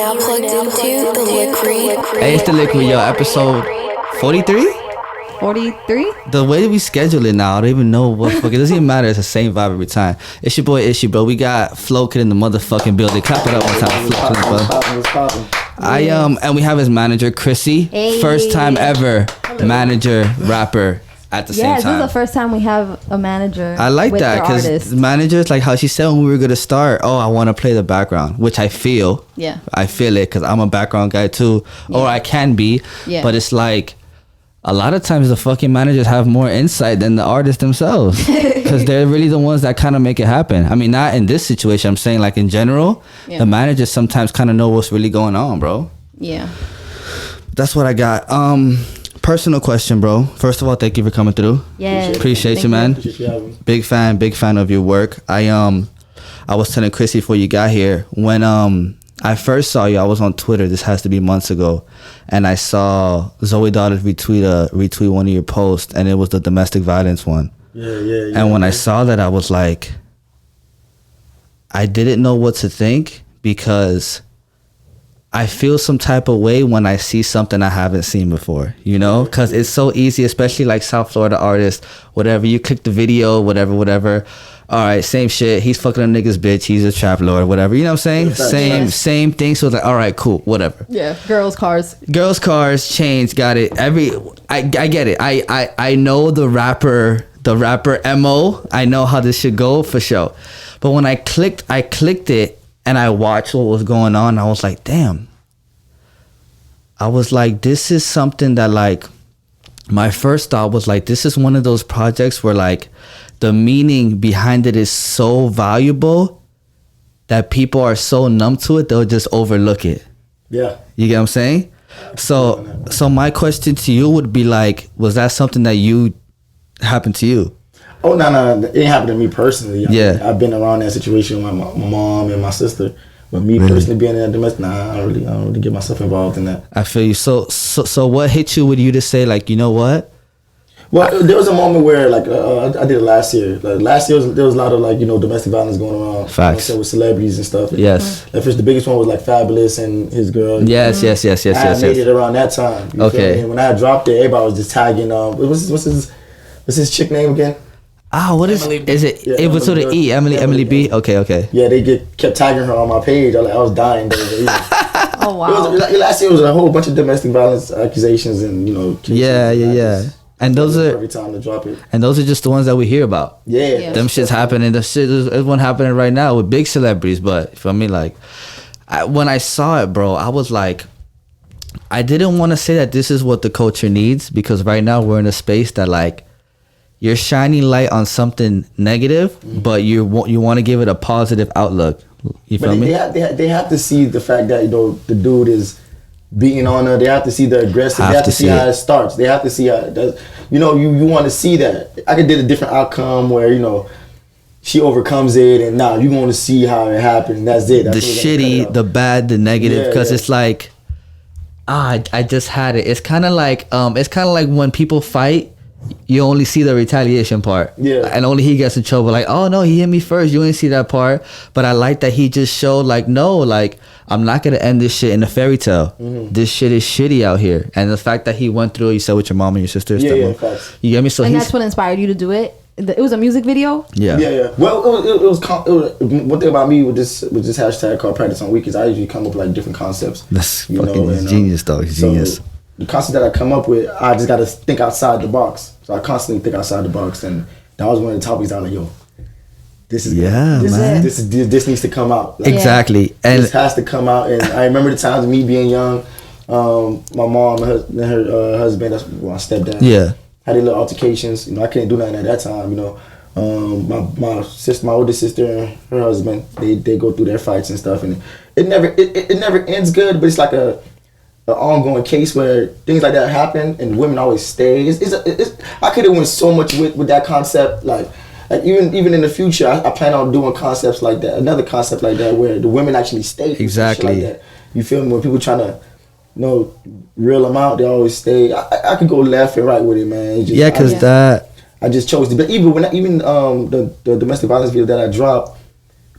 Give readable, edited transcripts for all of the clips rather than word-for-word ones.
now plugged into the Liquid. Hey, it's the Liquid, yo. Episode 43? 43? The way we schedule it now, I don't even know what fuck. It doesn't even matter. It's the same vibe every time. It's your boy Ishy, bro. We got Flo Kid in the motherfucking building. Clap it up one time. Flo Kid, bro. And we have his manager, Chrissy. Hey. First time ever manager, rapper at the same time. Yeah, this is the first time we have a manager. I like with that because managers, like how she said when we were going to start, I want to play the background, which I feel. Yeah. I feel it because I'm a background guy too. Yeah. Or I can be. Yeah. But it's like, a lot of times the fucking managers have more insight than the artists themselves because they're really the ones that kind of make it happen. I mean, not in this situation. I'm saying like in general, the managers sometimes kind of know what's really going on, bro. Yeah. That's what I got. Personal question, bro. First of all, thank you for coming through. Yeah. Appreciate you, man. Big fan of your work. I was telling Chrissy before you got here, when I first saw you, I was on Twitter. This has to be months ago, and I saw Zoe Daughter retweet one of your posts, and it was the domestic violence one. Yeah. And when I saw that, I was like, I didn't know what to think because I feel some type of way when I see something I haven't seen before, you know? Because it's so easy, especially like South Florida artists, whatever. You click the video, whatever. All right, same shit. He's fucking a nigga's bitch. He's a trap lord, whatever. You know what I'm saying? Same thing. So it's like, all right, cool, whatever. Yeah, girls' cars, chains, got it. I get it. I know the rapper MO. I know how this should go for sure. But when I clicked it, and I watched what was going on, I was like, damn. I was like, this is something that like, my first thought was like, this is one of those projects where like, the meaning behind it is so valuable that people are so numb to it, they'll just overlook it. Yeah. You get what I'm saying? So my question to you would be like, was that something that happened to you? Oh, no. It ain't happened to me personally. I've been around that situation with my mom and my sister. But me personally being in that domestic, I don't really get myself involved in that. I feel you. So what hit you with you to say, like, you know what? Well, there was a moment where, like, I did it last year. Like, last year, there was a lot of, like, domestic violence going around. Facts. With celebrities and stuff. Yes. At first, the biggest one was, like, Fabulous and his girl. Yes. I made it around that time. Okay. And when I dropped it, everybody was just tagging, what's his chick name again? What is Emily B. Is it? Yeah, it was with an E. Emily B. Okay. Yeah, they kept tagging her on my page. I was dying. Oh wow! Last year was a whole bunch of domestic violence accusations and Yeah. And those are every time to drop it. And those are just the ones that we hear about. Yeah. Them shit's happening. There's one happening right now with big celebrities. But for me, like, when I saw it, bro, I was like, I didn't want to say that this is what the culture needs because right now we're in a space that like. You're shining light on something negative, but you want to give it a positive outlook. You feel me? They have to see the fact that the dude is beating on her. They have to see the aggressive. They have to see how it starts. They have to see how it does. You want to see that. I could did a different outcome where she overcomes it, and now you want to see how it happened. That's it. That's the shitty, the bad, the negative. Because it's like, I just had it. It's kind of like when people fight. You only see the retaliation part. Yeah. And only he gets in trouble. Like, oh no, he hit me first. You didn't see that part. But I like that he just showed like, no, like, I'm not going to end this shit in a fairy tale. Mm-hmm. This shit is shitty out here. And the fact that he went through, you said with your mom and your sister. Yeah, facts. You get me? So and that's what inspired you to do it? It was a music video? Yeah. Well, it was one thing about me with this hashtag called Practice on Weekends, I usually come up with like different concepts. That's fucking genius, dog. It's genius. The concept that I come up with, I just got to think outside the box. So I constantly think outside the box, and that was one of the topics I was like, yo, this is man. This needs to come out. Like, exactly. And this has to come out. And I remember the times of me being young, my mom and her husband, that's my stepdad. Yeah. Had their little altercations. I couldn't do nothing at that time, my older sister and her husband, they go through their fights and stuff, and it never ends good, but it's like an ongoing case where things like that happen and women always stay. I could have went so much with that concept, like even in the future, I plan on doing concepts like that, another concept like that where the women actually stay. Exactly. Like that. You feel me? When people trying to reel them out, they always stay. I could go left and right with it, man. I just chose to. But even the domestic violence video that I dropped,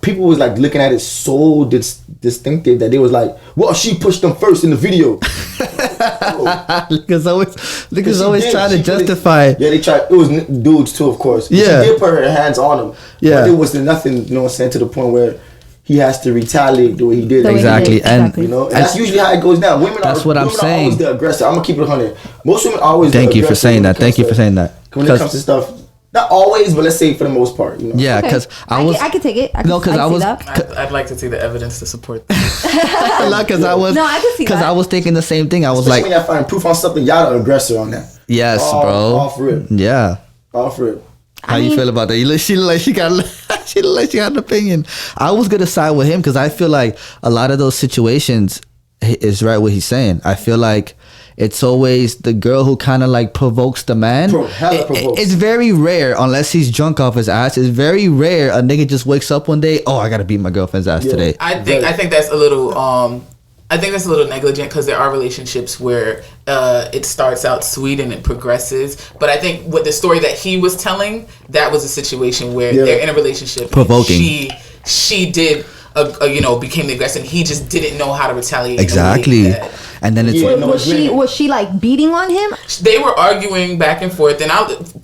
people was like looking at it so distinctive that they was like, well, she pushed them first in the video. Niggas always trying to justify. Yeah, they tried. It was dudes too, of course. But Yeah. she did put her hands on him. Yeah. But it was nothing, you know what I'm saying, to the point where he has to retaliate the way he did. The way he Exactly. did, And exactly. You know, and that's usually how it goes down. That's what I'm women are saying. always the aggressor. I'm gonna keep it 100. Most women are always. Thank the you for aggressor saying when it that. comes Thank you to- for saying that. When it comes to stuff, not always, but let's say for the most part. You know. Yeah, Okay. because I could take it. No, 'cause I was- I'd like to see the evidence to support that. because I was No, I can see because that. I was thinking the same thing. I was Especially like, when y'all find proof on something, y'all the aggressor on that. yes, All bro. Off rip. Yeah. Off rip. How you feel about that? She look like she got she look like she got an opinion. I was gonna side with him because I feel like a lot of those situations is right what he's saying. I feel like it's always the girl who kind of like provokes the man. Hella provokes. It's very rare unless he's drunk off his ass. It's very rare a nigga just wakes up one day. Oh, I gotta beat my girlfriend's ass Yeah. today. I think that's a little I think that's a little negligent because there are relationships where it starts out sweet and it progresses. But I think what the story that he was telling, that was a situation where they're in a relationship. Provoking. She did, became the aggressor. And he just didn't know how to retaliate. Exactly. And then it's Yeah. like, No, Was she like beating on him? They were arguing back and forth, and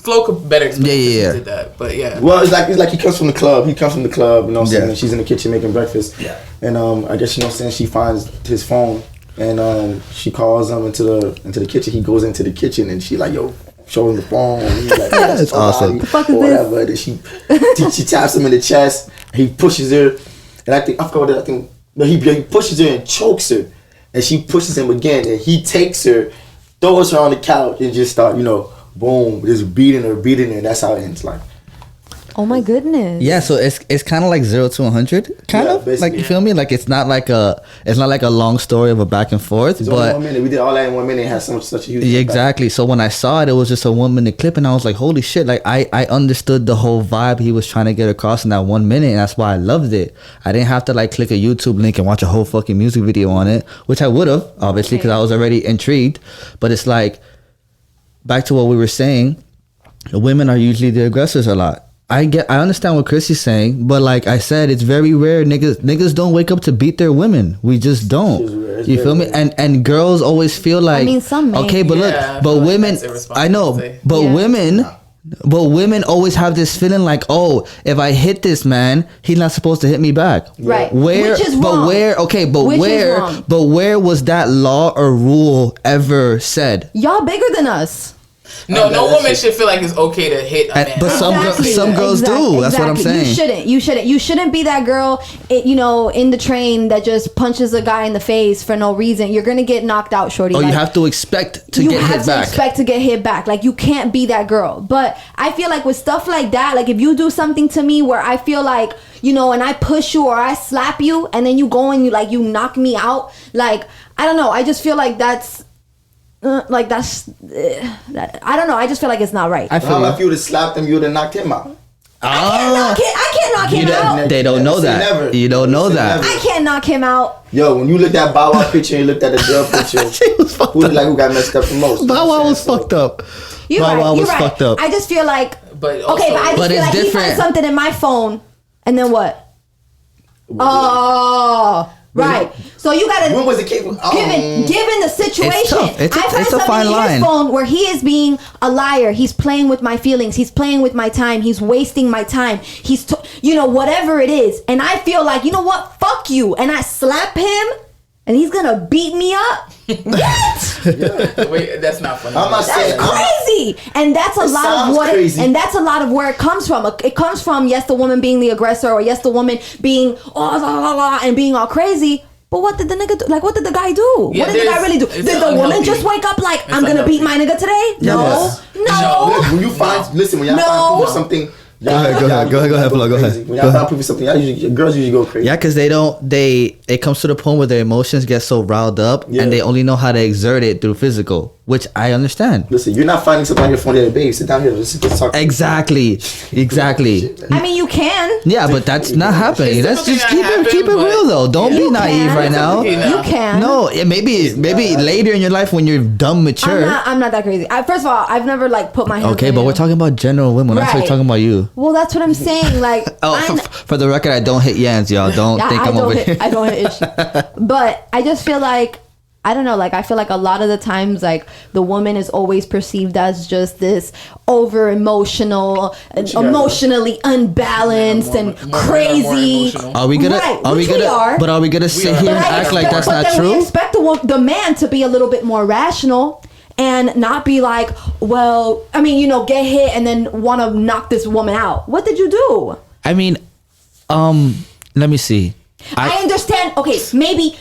Flo could better explain Yeah, yeah, because he did that. But yeah. Well, it's like he comes from the club. You know what I'm saying? Yeah. And she's in the kitchen making breakfast. Yeah. And I guess, you know what I'm saying, she finds his phone and she calls him into the kitchen. He goes into the kitchen and she like, yo, show him the phone. And he's like, yeah, That's awesome. The fuck is or whatever. Then she taps him in the chest. He pushes her. And I forgot what I think. No, he pushes her and chokes her. And she pushes him again. And he takes her, throws her on the couch and just start, boom, just beating her. And that's how it ends. Like, Oh my goodness. yeah, so it's kind of like 0 to 100, kind Yeah, of basically. like, you feel me? Like it's not like a long story of a back and forth, it's only but 1 minute. We did all that in 1 minute. It has such a huge yeah, impact. exactly. So when I saw it, it was just a 1 minute clip, and I was like, holy shit! Like I understood the whole vibe he was trying to get across in that 1 minute, and that's why I loved it. I didn't have to like click a YouTube link and watch a whole fucking music video on it, which I would have obviously because I was already intrigued. But it's like back to what we were saying. The women are usually the aggressors a lot. I understand what Chrissy's saying, but like I said, it's very rare. Niggas don't wake up to beat their women. We just don't. It's rare. It's You very feel me? rare. And girls always feel like, I mean, some may. okay, but Yeah, I look, feel but like women, that's I know, irresponsible. but Yeah. women always have this feeling like, oh, if I hit this man, he's not supposed to hit me back. Right. Where? Which is but wrong. where? Okay, but Which is where? wrong. But where was that law or rule ever said? Y'all bigger than us. No that's woman it. should feel like it's okay to hit a man. But some girls do. That's what I'm saying. You shouldn't be that girl, in the train that just punches a guy in the face for no reason. You're gonna get knocked out, shorty. Oh, Like, you have to expect to you get have hit to back. expect to get hit back. Like, you can't be that girl. But I feel like with stuff like that, like if you do something to me where I feel like, and I push you or I slap you and then you go and you knock me out, like, I don't know. I just feel like that's I don't know. I just feel like it's not right. I How feel about if you. you would have slapped him, you would have knocked him out. I can't knock him out. They don't know Say that. never. You don't know Say that. never. I can't knock him out. Yo, when you looked at Bow Wow picture and you looked at the girl picture, She was fucked who up. like who got messed up the most? Bow Wow was So- fucked up. You're Bow right. Wow You're was right. fucked up. I just feel like But okay, also- but I just But feel it's like he different. finds something in my phone, and then what? Oh, right. So you gotta. When was it came? Given the situation, tough. It's a- I find it's a something fine in line. his phone where he is being a liar. He's playing with my feelings. He's playing with my time. He's wasting my time. He's, whatever it is. And I feel like, you know what? Fuck you. And I slap him, and he's gonna beat me up. What? Wait, that's not funny. I'm not saying. That's crazy, and that's a It lot sounds of what crazy. and that's a lot of where it comes from. It comes from yes, the woman being the aggressor, or yes, the woman being and being all crazy. But what did the nigga do? Like, what did the guy do? Yeah, what did the guy there's- really do? it's Did the woman unhealthy. just wake up like, It's I'm gonna beat unhealthy. my nigga today? No, Yes. no. When you find, listen, when y'all No. find proof of something, Go ahead, Flo, go ahead. When Go y'all ahead. find proof of something, girls usually go crazy. Yeah, because it comes to the point where their emotions get so riled up Yeah. and they only know how to exert it through physical. which I understand. Listen, you're not finding something on your phone there, babe. Sit down here. Let's talk. Exactly. I mean, you can. Yeah, but that's not happening. It's Let's just something keep it that real though. Don't be You naive can. right now. You can. No, maybe later in your life when you're dumb mature. I'm not that crazy. First of all, I've never like put my hands. Okay, on but you. we're talking about general women. I'm Right. talking about you. Well, that's what I'm saying. Like, For the record, I don't hit Yanz, y'all. Don't think I'm over here. I don't hit Ishy. But I just feel like, I don't know, like I feel like a lot of the times like the woman is always perceived as just this over emotional, emotionally unbalanced and crazy. Are we gonna? Right, Are we which we gonna? are. But are we gonna sit here and But I act like that's expect- but not then we true? expect the man to be a little bit more rational and not be like, well, I mean, get hit and then want to knock this woman out. What did you do? I mean, let me see. I understand. Okay, maybe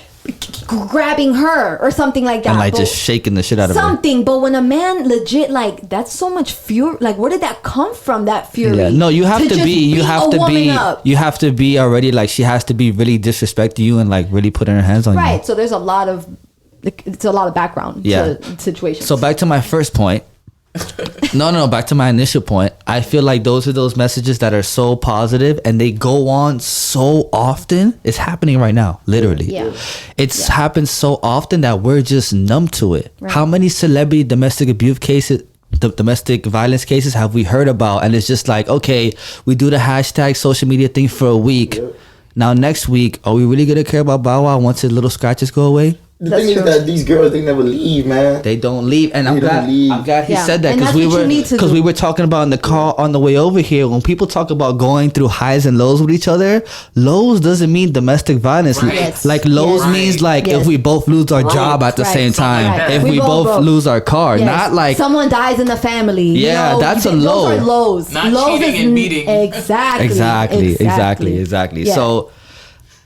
grabbing her or something like that. And like but just shaking the shit out of her. something. But when a man legit like that's so much fury. Like, where did that come from? That fury. Yeah. No, you have to just be. You beat have a to woman be. up. You have to be already like she has to be really disrespecting you and like really putting her hands on you. Right. So there's a lot of. It's a lot of background Yeah. to situations. So back to my first point. No, back to my initial point. I feel like those are those messages that are so positive and they go on so often. It's happening right now, literally. Yeah. It's happened so often that we're just numb to it. Right. How many celebrity domestic abuse cases, domestic violence cases have we heard about? And it's just like, okay, we do the hashtag social media thing for a week. Yep. Now next week, are we really gonna care about Bow Wow once his little scratches go away? The That's thing true. is that these girls, they never leave, man. They don't leave, and I'm They don't glad. leave. I'm glad he Yeah. said that And because that's what you need to do. we were talking about in the car on the way over here. When people talk about going through highs and lows with each other, lows doesn't mean domestic violence. Right. Yes. Like lows Yes. means like Yes. if we both lose our job at the Right. same time, Right. if We we both both broke. lose our car, Yes. not like someone dies in the family. Yeah, that's a those low. are lows. Not lows cheating is and beating. Exactly. Exactly. Yeah. So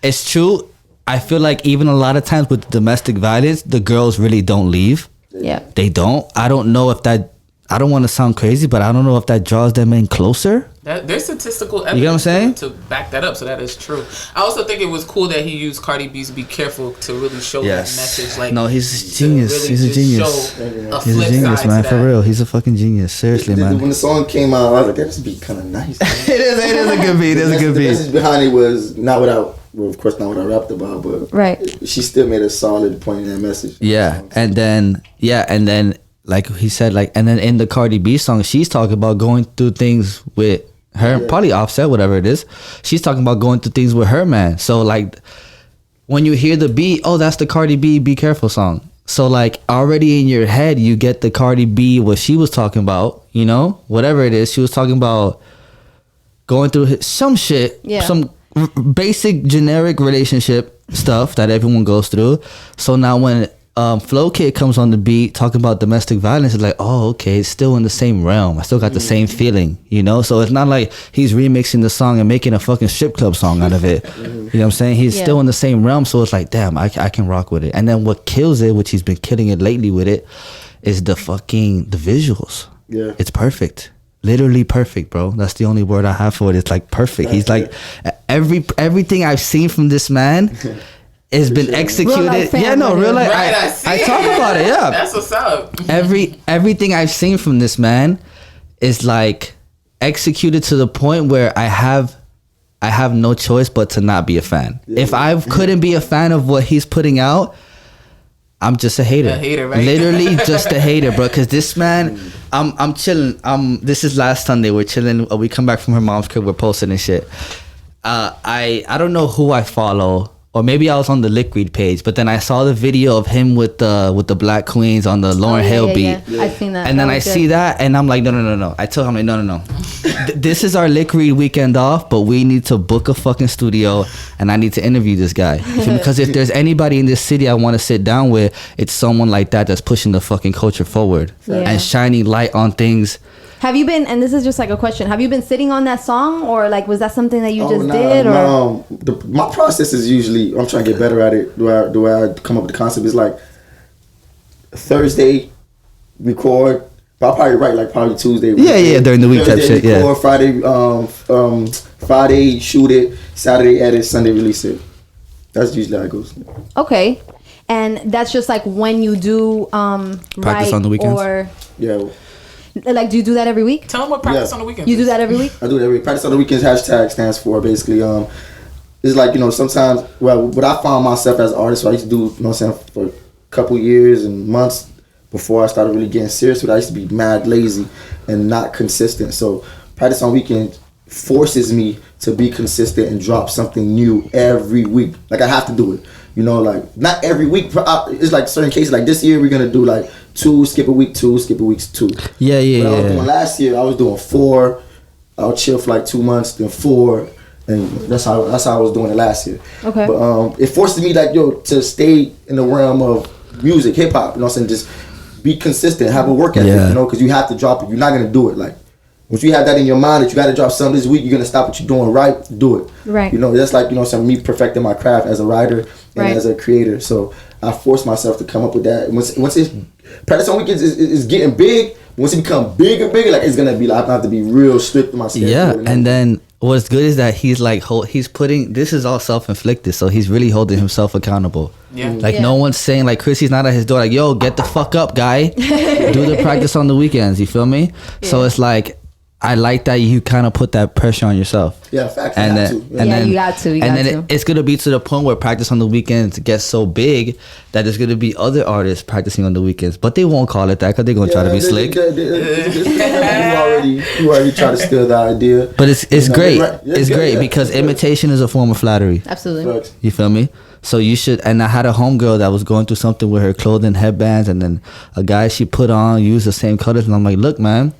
it's true. I feel like even a lot of times with domestic violence, the girls really don't leave. Yeah. They don't. I don't know if that. I don't want to sound crazy, but I don't know if that draws them in closer. There's statistical evidence You get what I'm saying? to back that up, so that is true. I also think it was cool that he used Cardi B's "Be Careful" to really show Yes. that message. Like, No, he's a to genius. really He's a just genius. show a He's a flip genius, side man. to For that. real, he's a fucking genius. Seriously, man. When the song came out, I was like, that just be kind of nice. It is a good beat. It's a good The beat. message behind it was not what of course, not what I rapped about, but Right. she still made a solid point in that message. Yeah, and then like he said, like, and then in the Cardi B song, she's talking about going through things with her, probably Offset, whatever it is. She's talking about going through things with her man. So like, when you hear the beat, oh, that's the Cardi B "Be Careful" song. So like, already in your head, you get the Cardi B what she was talking about. Whatever it is, she was talking about going through some shit, some basic generic relationship stuff that everyone goes through. So now when Flo Kid comes on the beat talking about domestic violence, it's like, oh, okay, it's still in the same realm. I still got the same feeling, So it's not like he's remixing the song and making a fucking strip club song out of it. You know what I'm saying? He's still in the same realm. So it's like, damn, I can rock with it. And then what kills it, which he's been killing it lately with it, is the visuals. Yeah. It's perfect. Literally perfect, bro. That's the only word I have for it. It's like perfect. He's like everything I've seen from this man has been executed. Real life Real life. Right, I talk about it. Yeah, That's what's up. everything I've seen from this man is like executed to the point where I have no choice but to not be a fan. If I couldn't be a fan of what he's putting out, I'm just a hater. A hater, right? Literally just a hater, bro. Because this man, I'm chilling. This is last Sunday. We're chilling. We come back from her mom's crib. We're posting and shit. I don't know who I follow, or maybe I was on the Liquid page, but then I saw the video of him with the Black Queens on the Lauryn Hill beat. Yeah. I've seen that. And then That I was see good. that, and I'm like, no. I told him, like, no. This is our Liquid weekend off, but we need to book a fucking studio, and I need to interview this guy. Because if there's anybody in this city I want to sit down with, it's someone like that that's pushing the fucking culture forward and shining light on things. Have you been? And this is just like a question. Have you been sitting on that song, or like was that something that you just did? Or My process is usually I'm trying to get better at it. The way I come up with the concept is like Thursday record. But I'll probably write like probably Tuesday. Yeah, during the week type Thursday shit. record, Friday, Friday shoot it, Saturday edit, Sunday release it. That's usually how it goes. Okay. And that's just like when you do Practice write on the weekends? or Yeah. like, do you do that every week? Tell them what practice Yeah. on the weekends. You do is. that every week? I do it every practice on the weekends. Hashtag stands for basically it's like, you know, sometimes, well, what I found myself as an artist, so I used to do, you know what I'm saying, for a couple years and months before I started really getting serious with it, I used to be mad lazy and not consistent. So practice on weekends forces me to be consistent and drop something new every week. Like, I have to do it. You know, like, not every week. It's like certain cases, like this year we're going to do like 2, skip a week 2, skip a week 2. Yeah, But I was doing last year, I was doing 4. I'll chill for like 2 months, then 4. And that's how I was doing it last year. Okay. But it forces me, like, to stay in the realm of music, hip hop. You know what I'm saying? Just be consistent, have a work ethic. Yeah. You know, because you have to drop it. You're not gonna do it. Like, once you have that in your mind that you got to drop something this week, you're gonna stop what you're doing right, do it. Right. You know, that's like, you know, some me perfecting my craft as a writer and Right. as a creator. So I force myself to come up with that. And once it's practice on weekends is getting big. Once it become bigger, like, it's gonna be like, I have to be real strict with my schedule. Yeah, you know? and then what's good is that he's like he's putting, this is all self-inflicted, so he's really holding himself accountable. Yeah. Like, Yeah. no one's saying, like, Chrissy's not at his door like, yo, get the fuck up, guy. Do the practice on the weekends, you feel me? So it's like, I like that you kind of put that pressure on yourself. Yeah, facts. And you have then, to. and Yeah, then, you got to, you and got then to. it's gonna be to the point where practice on the weekends gets so big that there's gonna be other artists practicing on the weekends, but they won't call it that because they're gonna try to be slick. You already try to steal the idea. But it's You know, great. right. Yeah, It's yeah, great yeah. because Yeah. imitation is a form of flattery. Absolutely. Facts. You feel me? So you should. And I had a homegirl that was going through something with her clothing, headbands, and then a guy she put on used the same colors, and I'm like, look, man,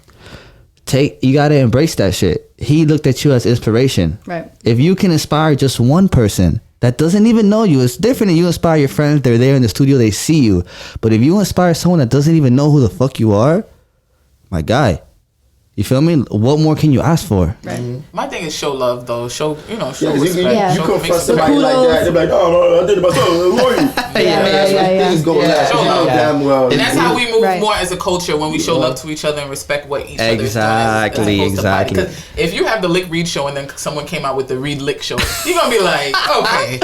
you gotta embrace that shit. He looked at you as inspiration. Right. If you can inspire just one person that doesn't even know you, it's different than you inspire your friends. They're there in the studio, they see you. But if you inspire someone that doesn't even know who the fuck you are, my guy, you feel me? What more can you ask for? Right. My thing is show love, though. Show, show Yeah, 'cause respect. Yeah. you Show, confront make somebody Kudos. like that, they're like, oh, no, I did it myself. Who are you? Yeah. Things go last. Show You know love. damn well. And that's how we move Right. more as a culture, when we show love to each other and respect what each other is doing. Exactly, exactly. Because if you have the Lick Read show and then someone came out with the Read Lick show, you're gonna be like, okay.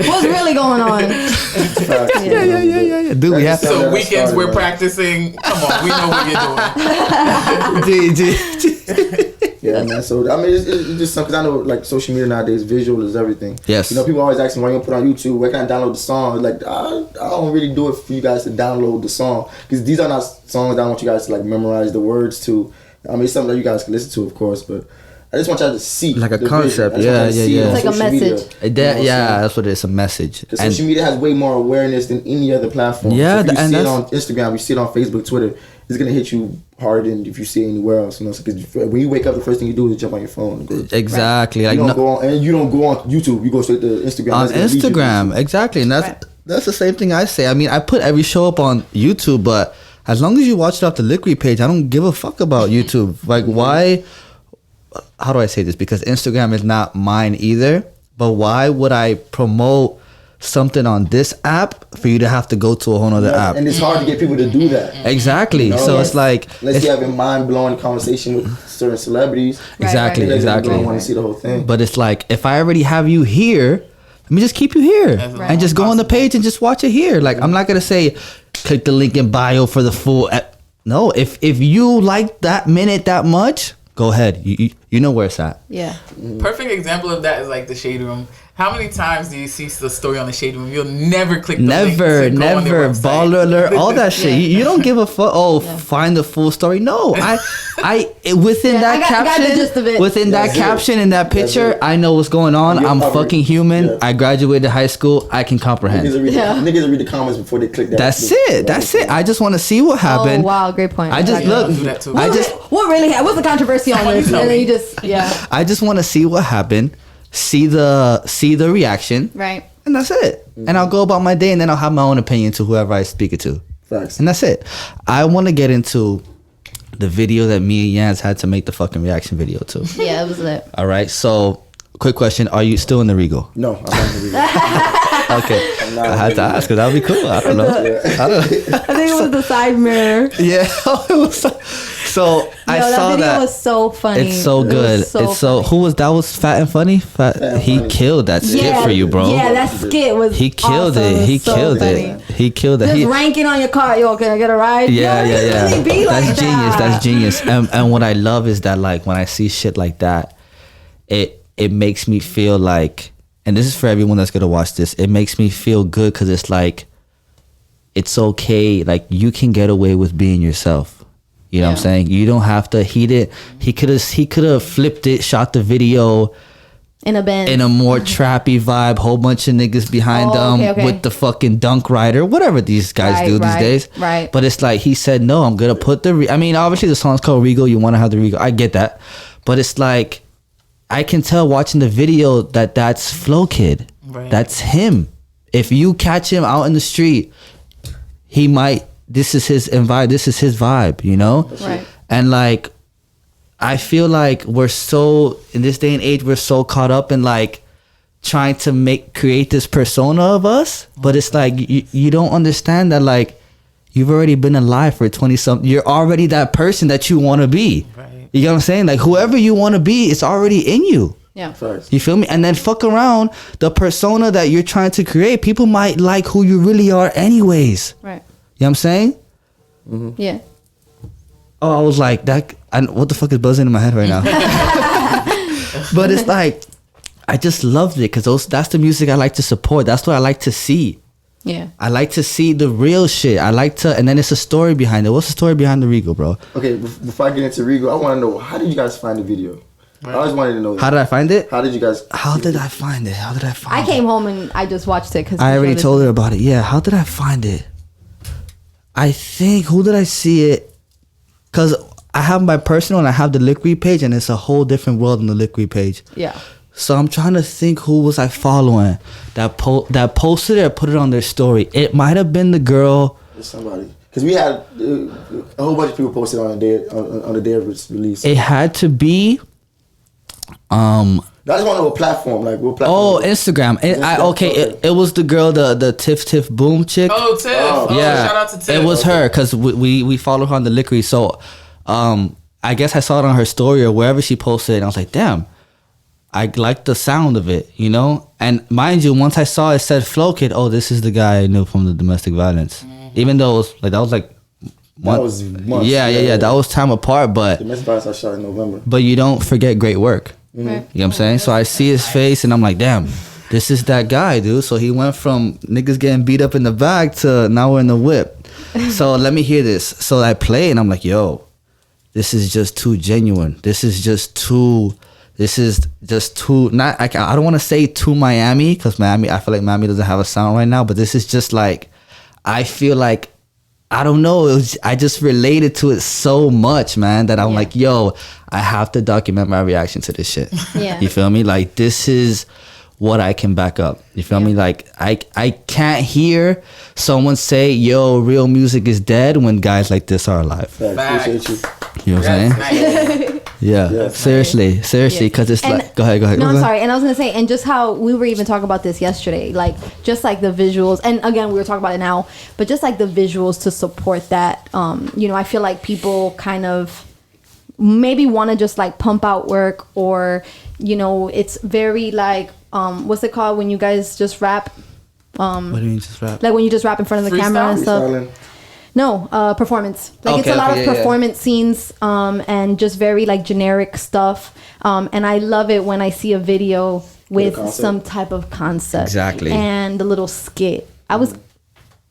What's really going on? Facts. Yeah. Dude, we have That's So that weekends started, we're right? practicing. Come on, we know what you're doing. Yeah, man. So I mean, it's just something. Cause I know, like, social media nowadays, visual is everything. Yes. You know, people always ask me, why you don't put on YouTube? Where can I download the song? Like, I don't really do it for you guys to download the song, because these are not songs I want you guys to, like, memorize the words to. I mean, it's something that you guys can listen to, of course, but I just want y'all to see Like a the concept. vision. I just want y'all to see Yeah. it on It's like a social media. message. You know what I'm saying? That's what it is, a message. Because And social media has way more awareness than any other platform. Yeah, so if you and see it that's- on Instagram, you see it on Facebook, Twitter, it's gonna hit you harder than if you see it anywhere else. You know, because when you wake up, the first thing you do is jump on your phone. And go, exactly. you Like, don't no- go on, and you don't go on YouTube. You go straight to Instagram. on That's gonna lead you to Instagram, YouTube. exactly, and Right. that's the same thing I say. I mean, I put every show up on YouTube, but as long as you watch it off the Lick Read page, I don't give a fuck about YouTube. Like, why? How do I say this? Because Instagram is not mine either. But why would I promote something on this app for you to have to go to a whole nother Yeah, app? and it's hard to get people to do that. Exactly. You know? So it's like, Unless it's- you have a mind-blowing conversation with certain celebrities. exactly, Right. exactly. I want to see the whole thing. But it's like, if I already have you here, let me just keep you here Right. and just go on the page and just watch it here. Like, I'm not gonna say click the link in bio for the full. No, if you like that minute that much, go ahead. You know where it's at. Yeah. Perfect example of that is like the Shade Room. How many times do you see the story on the Shade Room? You'll never click the link to go on their Never. website. Baller alert, all that shit. You don't give a fuck. Oh, find the full story. No, I within Yeah, that I got caption, the gist of it. within that That's it. caption in that That's picture, it. I know what's going on. You're I'm covered. fucking human. Yeah. I graduated high school. I can comprehend. Niggas will read, Yeah. niggas will read the comments before they click that. That's it. That's it. I just want to see what Oh happened. wow, great point. I just Exactly. look. I'll do that too. I just What really? What's the controversy on Someone this? tell And then me. you just I just want to see what happened. See the reaction. right. And that's it. And I'll go about my day, and then I'll have my own opinion to whoever I speak it to. Facts. And that's it. I want to get into the video that me and Yanz had to make the fucking reaction video to. Yeah, it was lit. All right. So, quick question: are you still in the Regal? No, I'm not gonna read it. Okay. not I had to ask because that would be cool. I don't know. I don't know. I think it was the side mirror. Yeah. It was So I Yo, saw that video that. was so funny. It's so It good. was so It's so. funny. Who was that? Was Fat and Funny? He Funny. killed that skit for you, bro. Yeah, that skit was. He killed awesome. it. was He so killed funny. it. He killed it. Just He, ranking on your car. Yo, can I get a ride? yeah, Yo, yeah, it really be yeah. like That's genius. that. That's genius. And what I love is that, like, when I see shit like that, it makes me feel like, and this is for everyone that's gonna watch this. It makes me feel good because it's like, it's okay. Like, you can get away with being yourself. You know what I'm Yeah. saying? You don't have to. He could have flipped it, shot the video In a band. in a more trappy vibe, whole bunch of niggas behind Oh, them okay. with the fucking dunk rider, whatever these guys Right, do these right, days. right. But it's like he said, no, I'm gonna put I mean, obviously the song's called Regal. You want to have the Regal. I get that, but it's like I can tell watching the video that that's Flo Kid. Right. That's him. If you catch him out in the street, he might. This is his vibe. This is his vibe. You know. Right. And like, I feel like we're so, in this day and age, we're so caught up in like trying to create this persona of us, but it's like you don't understand that, like, you've already been alive for 20 something. You're already that person that you want to be. Right. You get what I'm saying? Like, whoever you want to be, it's already in you. Yeah. Facts. You feel me? And then fuck around, the persona that you're trying to create, people might like who you really are anyways. Right. You know what I'm saying? Yeah. Oh, I was like, what the fuck is buzzing in my head right now? But it's like, I just loved it because that's the music I like to support. That's what I like to see. Yeah. I like to see the real shit. I like to, and then it's a story behind it. What's the story behind the Regal, bro? Okay, before I get into Regal, I want to know, how did you guys find the video? I always wanted to know that. How did I find it? How did you guys? How did I find it? How did I find I it? came home and I just watched it because I already told her about it. Yeah, how did I find it? I think, who did I see it? Because I have my personal and I have the Lick Read page, and it's a whole different world on the Lick Read page. Yeah. So I'm trying to think, who was I following that posted it or put it on their story. It might have been the girl. Somebody, because we had a whole bunch of people posted on the day of its release. It had to be. I just want to know what platform, like what platform. Oh, Instagram. It was the girl, the Tiff Tiff Boom chick. Oh, Tiff. Oh, Yeah, shout out to Tiff. it was her because we follow her on the Lick Read. So, I guess I saw it on her story or wherever she posted it, and I was like, damn, I like the sound of it, you know. And mind you, once I saw it said Flo Kid, oh, this is the guy I knew from the domestic violence. Even though that was like. That was months. Yeah. That was time apart, but Domestic violence I shot in November. but you don't forget great work. Right. You know what I'm saying? So I see his face and I'm like, damn, this is that guy, dude. So he went from niggas getting beat up in the back to now we're in the whip. So let me hear this. So I play and I'm like, yo, this is just too genuine. This is just too not. I don't want to say too Miami because Miami, I feel like Miami doesn't have a sound right now. But this is just like, I feel like, I don't know. I just related to it so much, man, that I'm like, yo, I have to document my reaction to this shit. Yeah. You feel me? Like, this is what I can back up. You feel me? Like, I can't hear someone say, yo, real music is dead when guys like this are alive. Facts. Appreciate you. You know what I'm saying? Yeah. Seriously, because it's And- like, go ahead. No, Go I'm ahead. sorry. And I was gonna say, and just how we were even talking about this yesterday, like just like the visuals, and again we were talking about it now, but just like the visuals to support that. I feel like people kind of maybe want to just like pump out work, or it's very like what's it called when you guys just rap? What do you mean just rap? Like when you just rap in front of the camera and stuff. Freestyling. No, performance. Like it's a lot of performance scenes, and just very like generic stuff. And I love it when I see a video with concept. some type of concept. Exactly. And the little skit. I was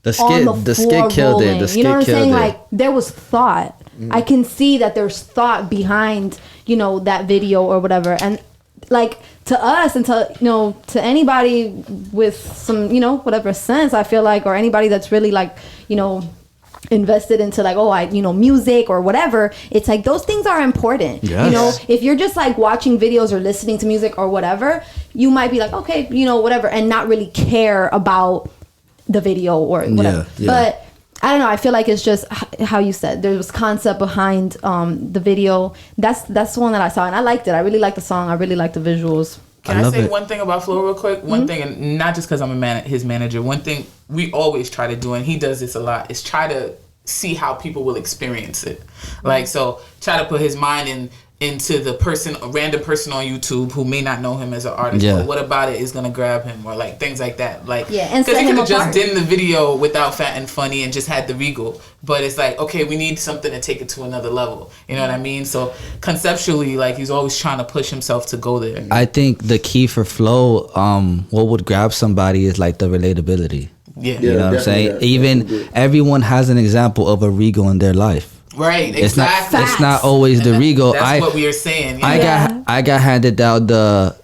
The on the skit floor killed rolling. it. The skit You know what I'm killed saying? it. Like there was thought. I can see that there's thought behind, that video or whatever. And like to us and to anybody with some, whatever sense, I feel like, or anybody that's really like, invested into like music or whatever, it's like those things are important. Yes. If you're just like watching videos or listening to music or whatever, you might be like, okay, whatever, and not really care about the video or whatever. Yeah. But I don't know, I feel like it's just how you said there was concept behind the video. That's the one that I saw and I liked it. I really liked the song. I really liked the visuals. Can I I love say it. one thing about Flo real quick? One thing, and not just because I'm his manager. One thing we always try to do, and he does this a lot, is try to see how people will experience it. Like, so try to put his mind into the person, a random person on YouTube who may not know him as an artist. Yeah. But what about it is gonna grab him, or like things like that. Like, and because set he him could have just apart. done the video without Fat and Funny and just had the Regal. But it's like, okay, we need something to take it to another level. You know what I mean? So conceptually, like, he's always trying to push himself to go there. I think the key for Flo, what would grab somebody is like the relatability. Yeah. You know what I'm saying? definitely, Even definitely. everyone has an example of a Regal in their life. Right. It's not. Exactly. It's not always the Regal. That's what we were saying. Yeah. I got handed down the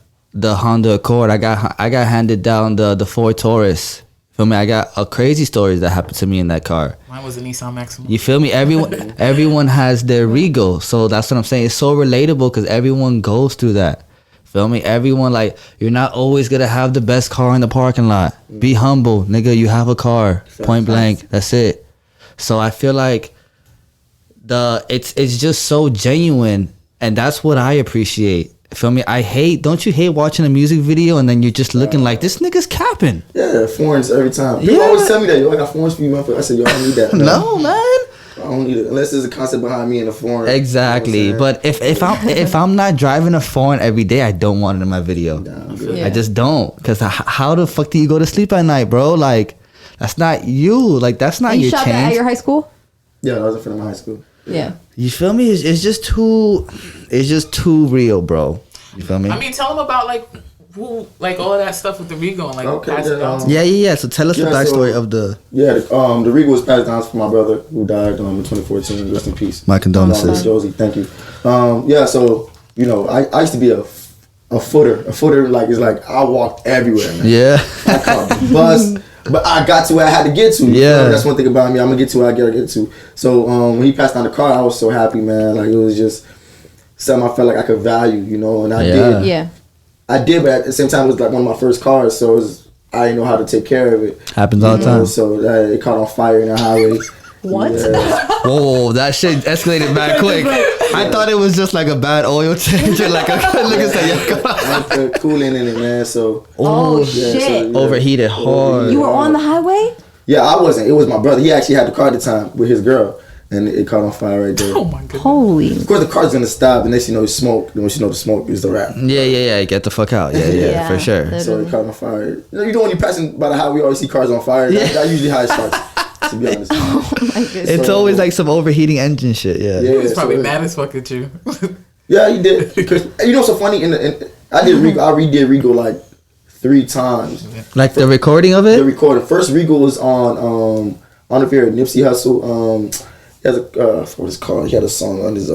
Honda Accord. I got handed down the Ford Taurus. Feel me? I got crazy stories that happened to me in that car. Mine was a Nissan Maxima. You feel me? Everyone has their Regal, so that's what I'm saying. It's so relatable because everyone goes through that. Feel me? Everyone, like, you're not always gonna have the best car in the parking lot. Be humble, nigga. You have a car, point blank. That's it. So I feel like it's just so genuine, and that's what I appreciate. Feel me? Don't you hate watching a music video and then you're just looking like, this nigga's capping? Yeah, foreigns every time. People always tell me that, yo, I got foreigns for you, motherfucker. I said, yo, I don't need that. No, man. I don't need it unless there's a concept behind me in the foreign. Exactly. You know what I'm But if I'm not driving a foreign every day, I don't want it in my video. saying? I just don't. Because how the fuck do you go to sleep at night, bro? Like, that's not you. Like, that's not And you your shot that at change. your high school? Yeah, that was in front of my high school. Yeah. You feel me? It's just too real, bro. You feel me? I mean, tell him about like all of that stuff with the Regal and like Okay, pass it yeah, on. yeah. So tell us the Yeah, backstory so- of the. Yeah, the Regal was passed down from my brother who died in 2014. Rest in peace. My condolences. Josie, thank you. Yeah, so you know, I used to be a footer. A footer, like, it's like I walked everywhere, man. Yeah. I caught the bus, but I got to where I had to get to. You Yeah. know, that's one thing about me. I'm gonna get to where I gotta get to. So when he passed down the car, I was so happy, man. Like, it was just something I felt like I could value, you know, and I Yeah. did. Yeah. I did, but at the same time, it was like one of my first cars, so I didn't know how to take care of it. Happens all the You know, time. so it caught on fire in the highway. What? Yeah. Whoa, that shit escalated back quick. I thought it was just like a bad oil change or like a nigga said, yeah, come on. I put coolant in it, man. So Oh, yeah, shit. so, Overheated hard. You were on the highway? yeah, I wasn't. It was my brother. He actually had the car at the time with his girl, and it caught on fire right there. Oh my goodness. Holy. Of course, the car's gonna stop, and next you know it's smoke. Then once you know the smoke is the wrap. Yeah. Get the fuck out. Yeah, for sure. So it caught on fire. You know when you're passing by the highway, you always see cars on fire. That's usually how it starts. To be honest. Oh my goodness. It's always like some overheating engine shit. Yeah. Yeah, He's probably so- mad as fuck at you. Yeah, he did. Because you know, what's so funny. I did Regal. I redid Regal like 3 times. Like the recording of The it. recording. First Regal was on. I don't know if you heard Nipsey Hussle. He has what it's called. He had a song on his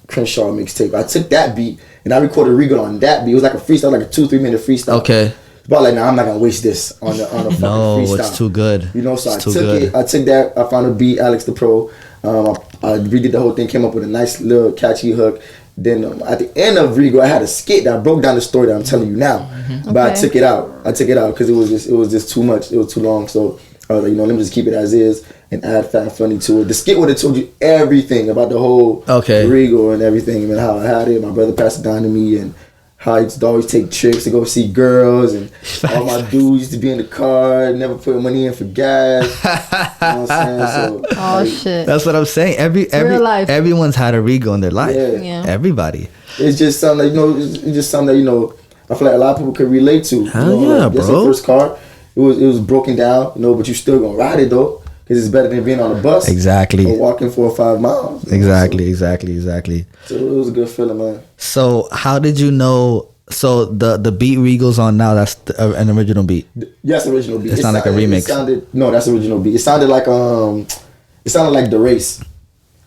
Crenshaw mixtape. I took that beat and I recorded Regal on that beat. It was like a freestyle, like a 2-3 minute freestyle. Okay. But like, nah, I'm not gonna waste this on a fucking No, freestyle. it's too good. You know, so It's I too took good. it. I took that. I found a beat, Alex the Pro. I redid the whole thing. Came up with a nice little catchy hook. Then at the end of Regal, I had a skit that broke down the story that I'm telling you now. But I Okay. took it out. Because it was just too much. It was too long. So I was like, let me just keep it as is and add Fat and Funny to it. The skit would have told you everything about the whole Regal and everything, and how I had it. My brother passed it down to me, and how I used to always take trips to go see girls, and all my dudes used to be in the car, never put money in for gas. You know what I'm saying? So, Oh, shit. That's what I'm saying. Real life. Everyone's had a Regal in their life. Yeah. Everybody. it's just something that, it's just something that, I feel like a lot of people could relate to. Hell yeah, That's bro. your first car. It was broken down, but you still gonna ride it though, because it's better than being on a bus. Exactly. Or walking 4 or 5 miles. Exactly. So it was a good feeling, man. So how did you know? So the beat Regal's on now, that's an original beat. Yes, original beat. It's not like a remix. No, that's original beat. It sounded like The Race.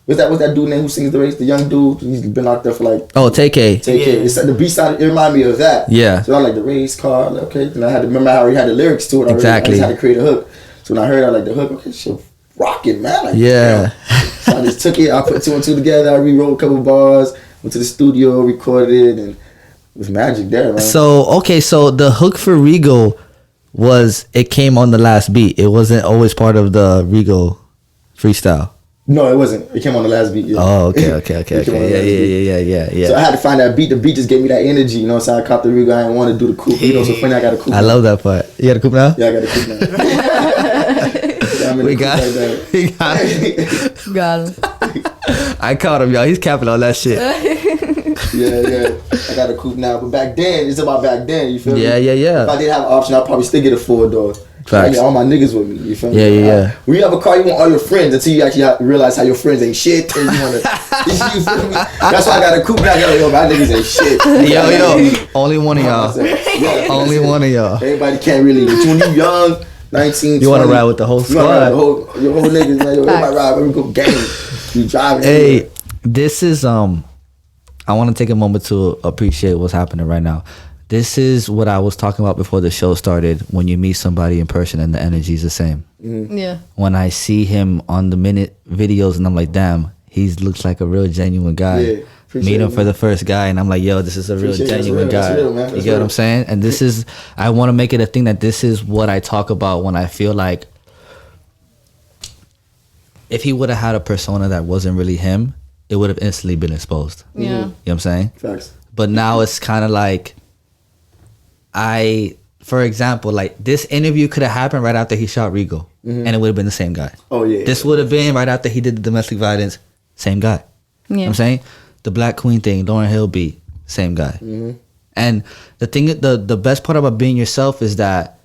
What's that dude name who sings The Race? The young dude. He's been out there for like. Oh, Take It. The beat sounded. It reminded me of that. Yeah. So I like The Race car. Like, okay, and I had to remember how he had the lyrics to it. Already. Exactly. I just had to create a hook. So when I heard the hook, okay, shit, rocking, man. Like, Yeah. damn. So I just took it. I put 2 and 2 together. I rewrote a couple bars. Went to the studio, recorded it, and it was magic there, man. So the hook for Regal it came on the last beat. It wasn't always part of the Regal freestyle. No, it wasn't. It came on the last beat. Yeah. Oh, okay. It came on the last beat. Yeah. So I had to find that beat. The beat just gave me that energy, So I caught the Regal. I didn't want to do the coupe. So funny, I got a coupe. I love that part. You got a coupe now? Yeah, I got a coupe now. I'm in We the got coupe like that. we got it. Got him. I caught him, y'all. He's capping on that shit. Yeah. I got a coupe now, but back then, it's about back then. You feel me? Yeah. If I did have an option, I'd probably still get a 4-door. I Facts. get all my niggas with me. You feel me? Yeah. When you have a car, you want all your friends until you actually realize how your friends ain't shit. And you wanna, you feel me? That's why I got a coupe now. Yo, my niggas ain't shit. Yo. Only one of y'all. Yeah, Only one of y'all. Everybody can't really. But when you young, 19, You want to 20, ride with the whole you wanna ride squad. your whole niggas, man. Yo, everybody ride. Every go gang. You driving. Hey, this is I want to take a moment to appreciate what's happening right now. This is what I was talking about before the show started. When you meet somebody in person and the energy is the same. Yeah. When I see him on the minute videos and I'm like, damn, he looks like a real genuine guy. Yeah, appreciate Meet him it, for the first guy and I'm like, yo, this is a real Appreciate it. That's genuine real. guy. That's real, man. You That's get what real. I'm saying? And this is, I want to make it a thing that this is what I talk about when I feel like if he would have had a persona that wasn't really him, it would have instantly been exposed. Yeah. You know what I'm saying? Facts. But now it's kind of like for example, like this interview could have happened right after he shot Regal, and it would have been the same guy. Oh, yeah. This would have been right after he did the domestic violence, same guy. You know what I'm saying? The Black Queen thing, Lauryn Hill beat, same guy. And the thing, the best part about being yourself is that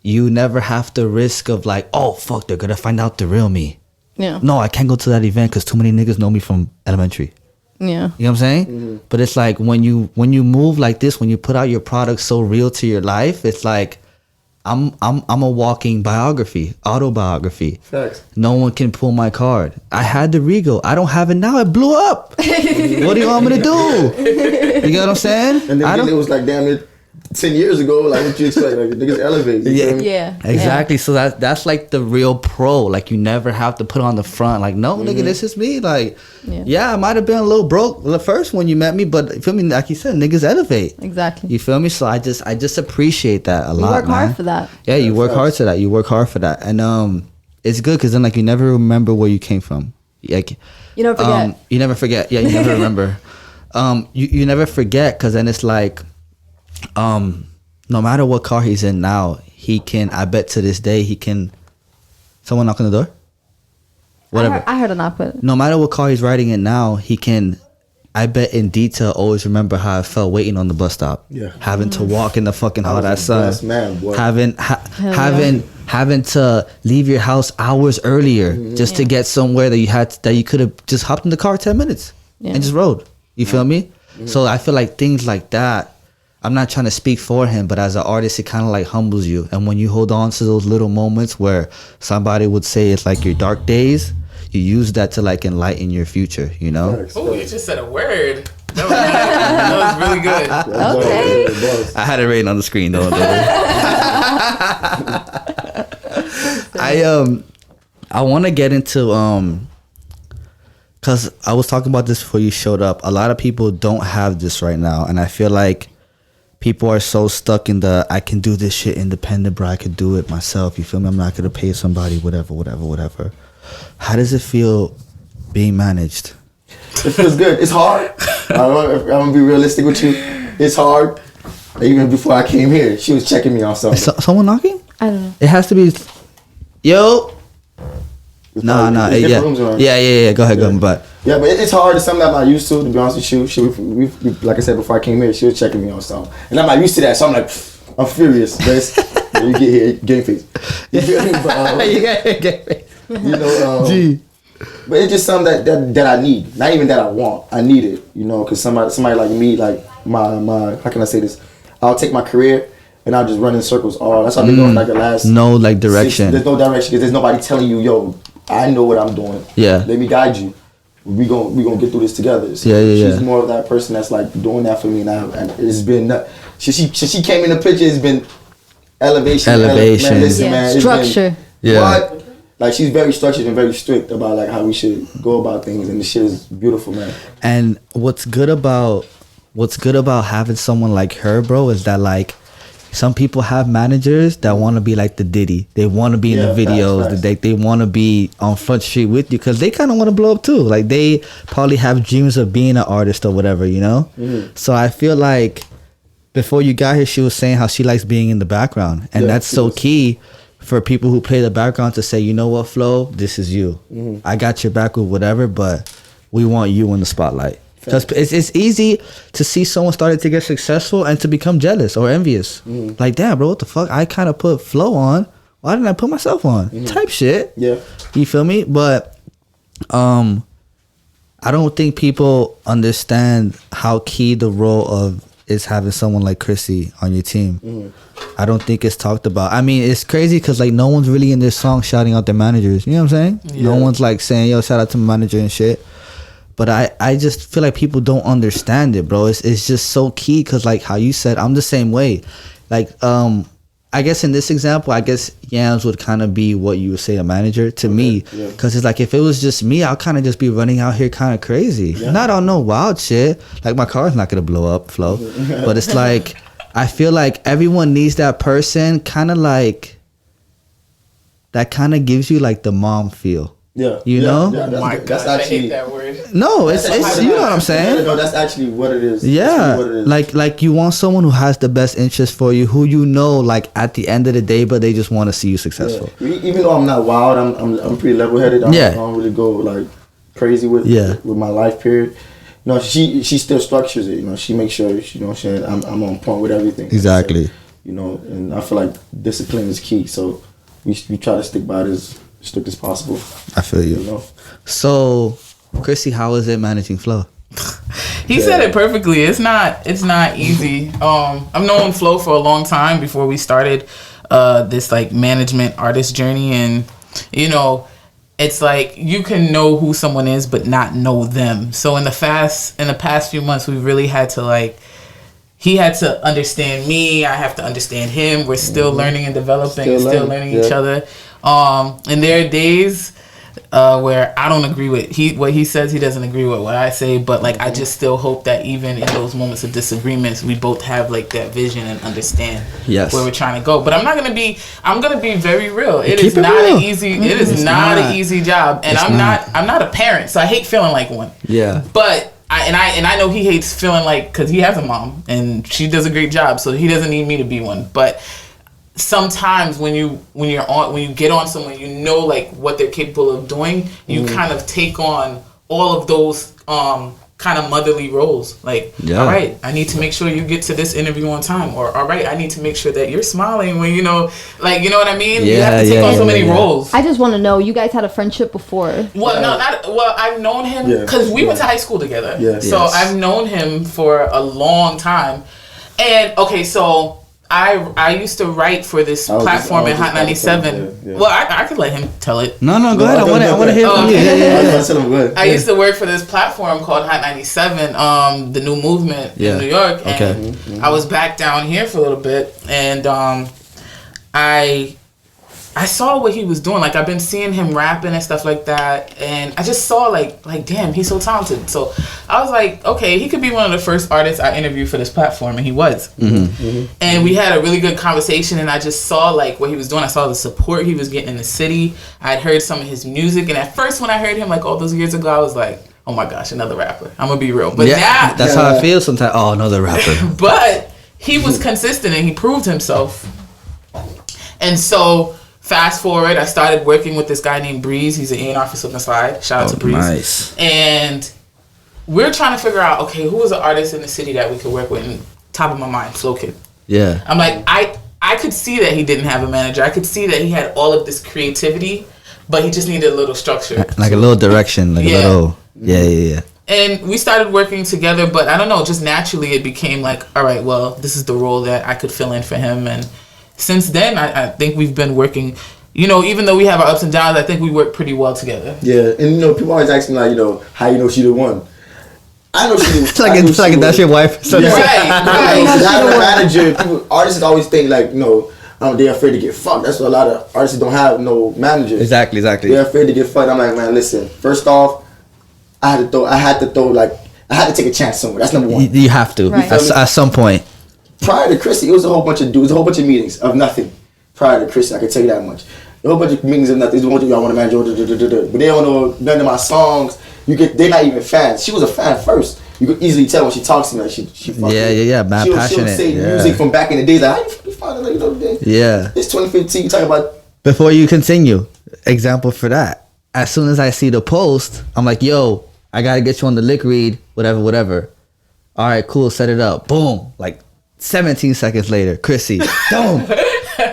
you never have the risk of like, oh fuck, they're gonna find out the real me. Yeah. No, I can't go to that event because too many niggas know me from elementary. Yeah. You know what I'm saying? But it's like when you move like this, when you put out your product so real to your life, it's like I'm a walking biography, autobiography. Facts. No one can pull my card. I had the Regal. I don't have it now. It blew up. What do you want me to do? You get what I'm saying? And then it was like damn it 10 years ago, like what you expect, like the niggas elevate. You feel me? Yeah. Exactly. So that's like the real pro. Like you never have to put on the front. Like no, nigga, this is me. Like yeah, I might have been a little broke the first when you met me, but you feel me? Like you said, niggas elevate. Exactly. You feel me? So I just appreciate that a lot. You work man. hard for that. Yeah, you work facts. hard to that. You work hard for that, and it's good because then like you never remember where you came from. Like You never forget. you never forget. Yeah, you never remember. You never forget because then it's like, no matter what car he's in now, he can. I bet to this day he can. Someone knock on the door. Whatever. I heard a knock, but No matter what car he's riding in now, he can. I bet in detail always remember how I felt waiting on the bus stop. Yeah. Having to walk in the fucking hot ass the sun. best man, boy. Having to leave your house hours earlier just to get somewhere that you could have just hopped in the car 10 minutes and just rode. You feel me? So I feel like things like that. I'm not trying to speak for him, but as an artist, it kind of like humbles you. And when you hold on to those little moments where somebody would say it's like your dark days, you use that to like enlighten your future, you know? Facts. Oh, you just said a word. That was really good. Okay. I had it written on the screen though. I want to get into because I was talking about this before you showed up. A lot of people don't have this right now, and I feel like people are so stuck in the I can do this shit independent, bro. I could do it myself. You feel me? I'm not gonna pay somebody, whatever. How does it feel being managed? It feels good. It's hard. I'm gonna be realistic with you. It's hard. Even before I came here, she was checking me on something. Someone knocking? I don't know. It has to be. Yo. It's Nah. probably- it's different rooms around. Yeah. Go ahead. But Yeah, but it's hard. It's something I'm not used to be honest with you. We, like I said before I came here, she was checking me on something. And I'm not used to that, so I'm like, I'm furious. But you get here, game face. You feel me? But, you know, Gee. but it's just something that I need. Not even that I want. I need it, you know, because somebody like me, like my how can I say this? I'll take my career and I'll just run in circles. That's what I've been doing like the last No like direction. There's no direction because there's nobody telling you, yo, I know what I'm doing. Yeah. Let me guide you. We gonna get through this together. So Yeah. She's more of that person that's like doing that for me now, and it's been since she came in the picture. It's been elevation. Man, listen, Yeah. man, it's Structure. Been, Yeah. What? Like she's very structured and very strict about like how we should go about things, and the shit is beautiful, man. And what's good about having someone like her, bro, is that like some people have managers that want to be like the Diddy. They want to be in the videos. Facts. They want to be on Front Street with you because they kind of want to blow up too. Like they probably have dreams of being an artist or whatever, you know? So I feel like before you got here, she was saying how she likes being in the background. And Yeah, that's she so is. key for people who play the background to say, you know what, Flo, this is you. I got your back with whatever, but we want you in the spotlight. Because it's easy to see someone started to get successful and to become jealous or envious. Like, damn, bro, what the fuck? I kind of put Flo on. Why didn't I put myself on? Type shit. Yeah. You feel me? But I don't think people understand how key the role of is having someone like Chrissy on your team. I don't think it's talked about. I mean, it's crazy because like no one's really in this song shouting out their managers. You know what I'm saying? No one's like saying, yo, shout out to my manager and shit. But I just feel like people don't understand it, bro. It's just so key because like how you said, I'm the same way. Like, I guess in this example, I guess Yanz would kind of be what you would say a manager to me. Because it's like if it was just me, I'll kind of just be running out here kind of crazy. Not on no wild shit. Like my car's not going to blow up, Flo. But it's like, I feel like everyone needs that person kind of like, that kind of gives you like the mom feel. Yeah. You know? Oh my gosh, I hate that word. No, it's you know what I'm saying? No, that's actually what it is. Yeah, What it is. like you want someone who has the best interest for you, who you know, like at the end of the day, but they just want to see you successful. Yeah. Even though I'm not wild, I'm pretty level headed. I don't really go like crazy with my life period. You know, she still structures it. You know, she makes sure I'm on point with everything. Exactly. So, you know, and I feel like discipline is key. So we try to stick by it as strict as possible. I feel you. You know? So, Chrissy, how is it managing Flo? He said it perfectly. It's not easy. I've known Flo for a long time before we started this like management artist journey, and you know, it's like you can know who someone is but not know them. So in the past few months, we really had to like, he had to understand me, I have to understand him. We're still learning and developing, still learning each other. And there are days where I don't agree with what he says. He doesn't agree with what I say. But like, I just still hope that even in those moments of disagreements, we both have like that vision and understand where we're trying to go. But I'm gonna be very real. It is not an easy job, and I'm not a parent, so I hate feeling like one. Yeah. But I know he hates feeling like, because he has a mom and she does a great job, so he doesn't need me to be one. But sometimes when you get on someone, you know like what they're capable of doing, you kind of take on all of those kind of motherly roles. Like, all right, I need to make sure you get to this interview on time, or all right, I need to make sure that you're smiling when you know what I mean? You have to take on so many roles. I just want to know, you guys had a friendship before? Well, I've known him because we went to high school together. So I've known him for a long time. And okay, so I used to write for this platform in Hot 97. Well, I could let him tell it. No, go ahead. I want to hear from you. I used to work for this platform called Hot 97, the new movement in New York. And I was back down here for a little bit, and I saw what he was doing. Like, I've been seeing him rapping and stuff like that, and I just saw like damn, he's so talented. So I was like, okay, he could be one of the first artists I interviewed for this platform, and he was. And we had a really good conversation, and I just saw like what he was doing. I saw the support he was getting in the city. I'd heard some of his music, and at first when I heard him like all those years ago, I was like, oh my gosh, another rapper. I'm gonna be real. But now that's how I feel sometimes. Oh, another rapper. But he was consistent, and he proved himself. And so fast forward, I started working with this guy named Breeze. He's an A&R for Slip and Slide. Shout out to Breeze. Nice. And we're trying to figure out, okay, who was an artist in the city that we could work with? And top of my mind, Flo Kid. Yeah. I'm like, I could see that he didn't have a manager. I could see that he had all of this creativity, but he just needed a little structure. Like a little direction. Like a little. Yeah. And we started working together, but I don't know, just naturally it became like, all right, well, this is the role that I could fill in for him. And since then, I think we've been working, you know, even though we have our ups and downs, I think we work pretty well together. Yeah, and you know, people always ask me like, you know, how you know she the one? I know she the one. It's like that's your wife. So right. Having a manager, artists always think like, you know, they're afraid to get fucked. That's what a lot of artists don't have no managers. Exactly. They're afraid to get fucked. I'm like, man, listen, first off, I had to take a chance somewhere. That's number one. You have to, right. At some point. Prior to Chrissy, it was a whole bunch of dudes, a whole bunch of meetings of nothing. Prior to Chrissy, I can tell you that much. A whole bunch of meetings of nothing. Y'all want to manage, but they don't know none of my songs. They're not even fans. She was a fan first. You could easily tell when she talks to me, like she mad passionate. She'll say music from back in the days, like, how you fucking find it, like, you know, yeah. It's 2015. You talking about Before you continue, example for that. As soon as I see the post, I'm like, yo, I gotta get you on the lick read, whatever. All right, cool, set it up. Boom. Like 17 seconds later, Chrissy, boom,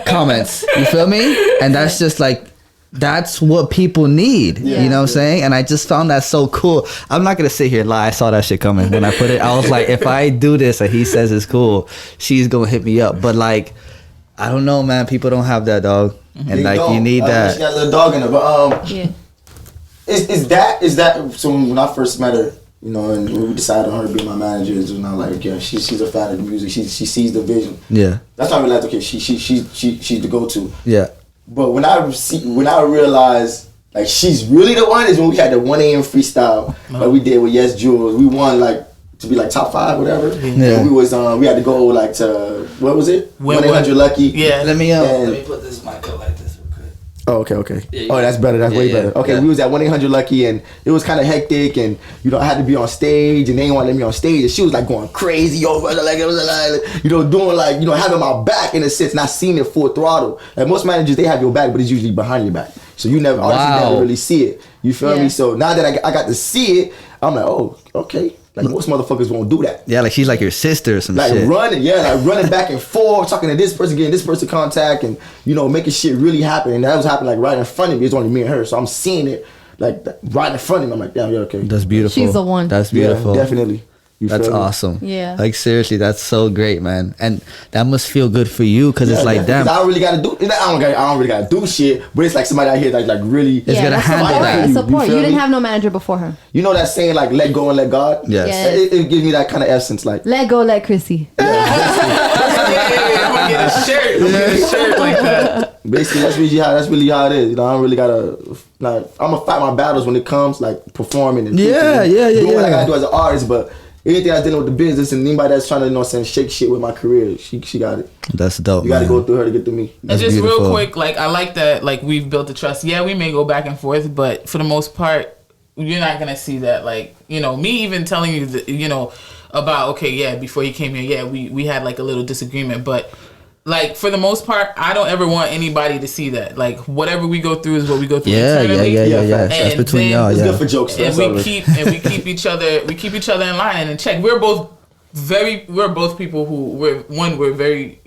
comments. You feel me? And that's just like, that's what people need. You know what I'm saying? And I just found that so cool. I'm not gonna sit here and lie. I saw that shit coming when I put it. I was like, if I do this and he says it's cool, she's gonna hit me up. But like, I don't know, man. People don't have that, dog. And like, you need that. She got a little dog in her, but is that? So when I first met her, you know, and when we decided on her to be my manager, it was not like, yeah, she's a fan of the music. She sees the vision. Yeah. That's why I realized, okay, she's the go-to. Yeah. But when I realized like she's really the one is when we had the 1 a.m. freestyle like we did with Yes Jules. We won like to be like top 5, whatever. Yeah. And we had to go like to what was it? 1-800 Lucky. Yeah. Let me put this mic up like this real quick. Oh, okay. Yeah, that's better. That's way better. Okay, we was at 1-800 Lucky and it was kind of hectic and you know I had to be on stage and they didn't want to let me on stage and she was like going crazy over like it was like you know doing like you know having my back in a sense, not seeing it full throttle. Like most managers they have your back, but it's usually behind your back, so you never really see it. You feel me? So now that I got to see it, I'm like, oh, okay. Like most motherfuckers won't do that. Yeah, like she's like your sister or some like shit. Running back and forth, talking to this person, getting this person contact, and you know making shit really happen. And that was happening like right in front of me. It's only me and her, so I'm seeing it like right in front of me. I'm like, damn, yeah, okay. That's beautiful. She's the one. That's beautiful. Yeah, definitely. That's awesome. Yeah. Like seriously, that's so great, man. And that must feel good for you because it's like, damn. I don't really gotta do. I don't really gotta do shit. But it's like somebody out here that like really is gonna handle that. Support. You didn't have no manager before her. You know that saying like let go and let God. Yes. It gives me that kind of essence. Like let go, let Chrissy. I'm gonna get a shirt. I'm gonna get a shirt like that. Basically, that's really how it is. You know, I don't really gotta. Like, I'm gonna fight my battles when it comes like performing and doing what I gotta do as an artist, but. Anything that's dealing with the business and anybody that's trying to, you know, shake shit with my career, she got it. That's dope. You got to go through her to get through me. And just beautiful. Real quick, like I like that, like we've built the trust. Yeah, we may go back and forth, but for the most part, you're not gonna see that. Like you know, me even telling you that, you know, about before you came here, we had like a little disagreement, but. Like for the most part, I don't ever want anybody to see that. Like whatever we go through is what we go through internally. Yeah. That's between y'all. It's good for jokes. And we keep each other in line and in check. We're both people who we're very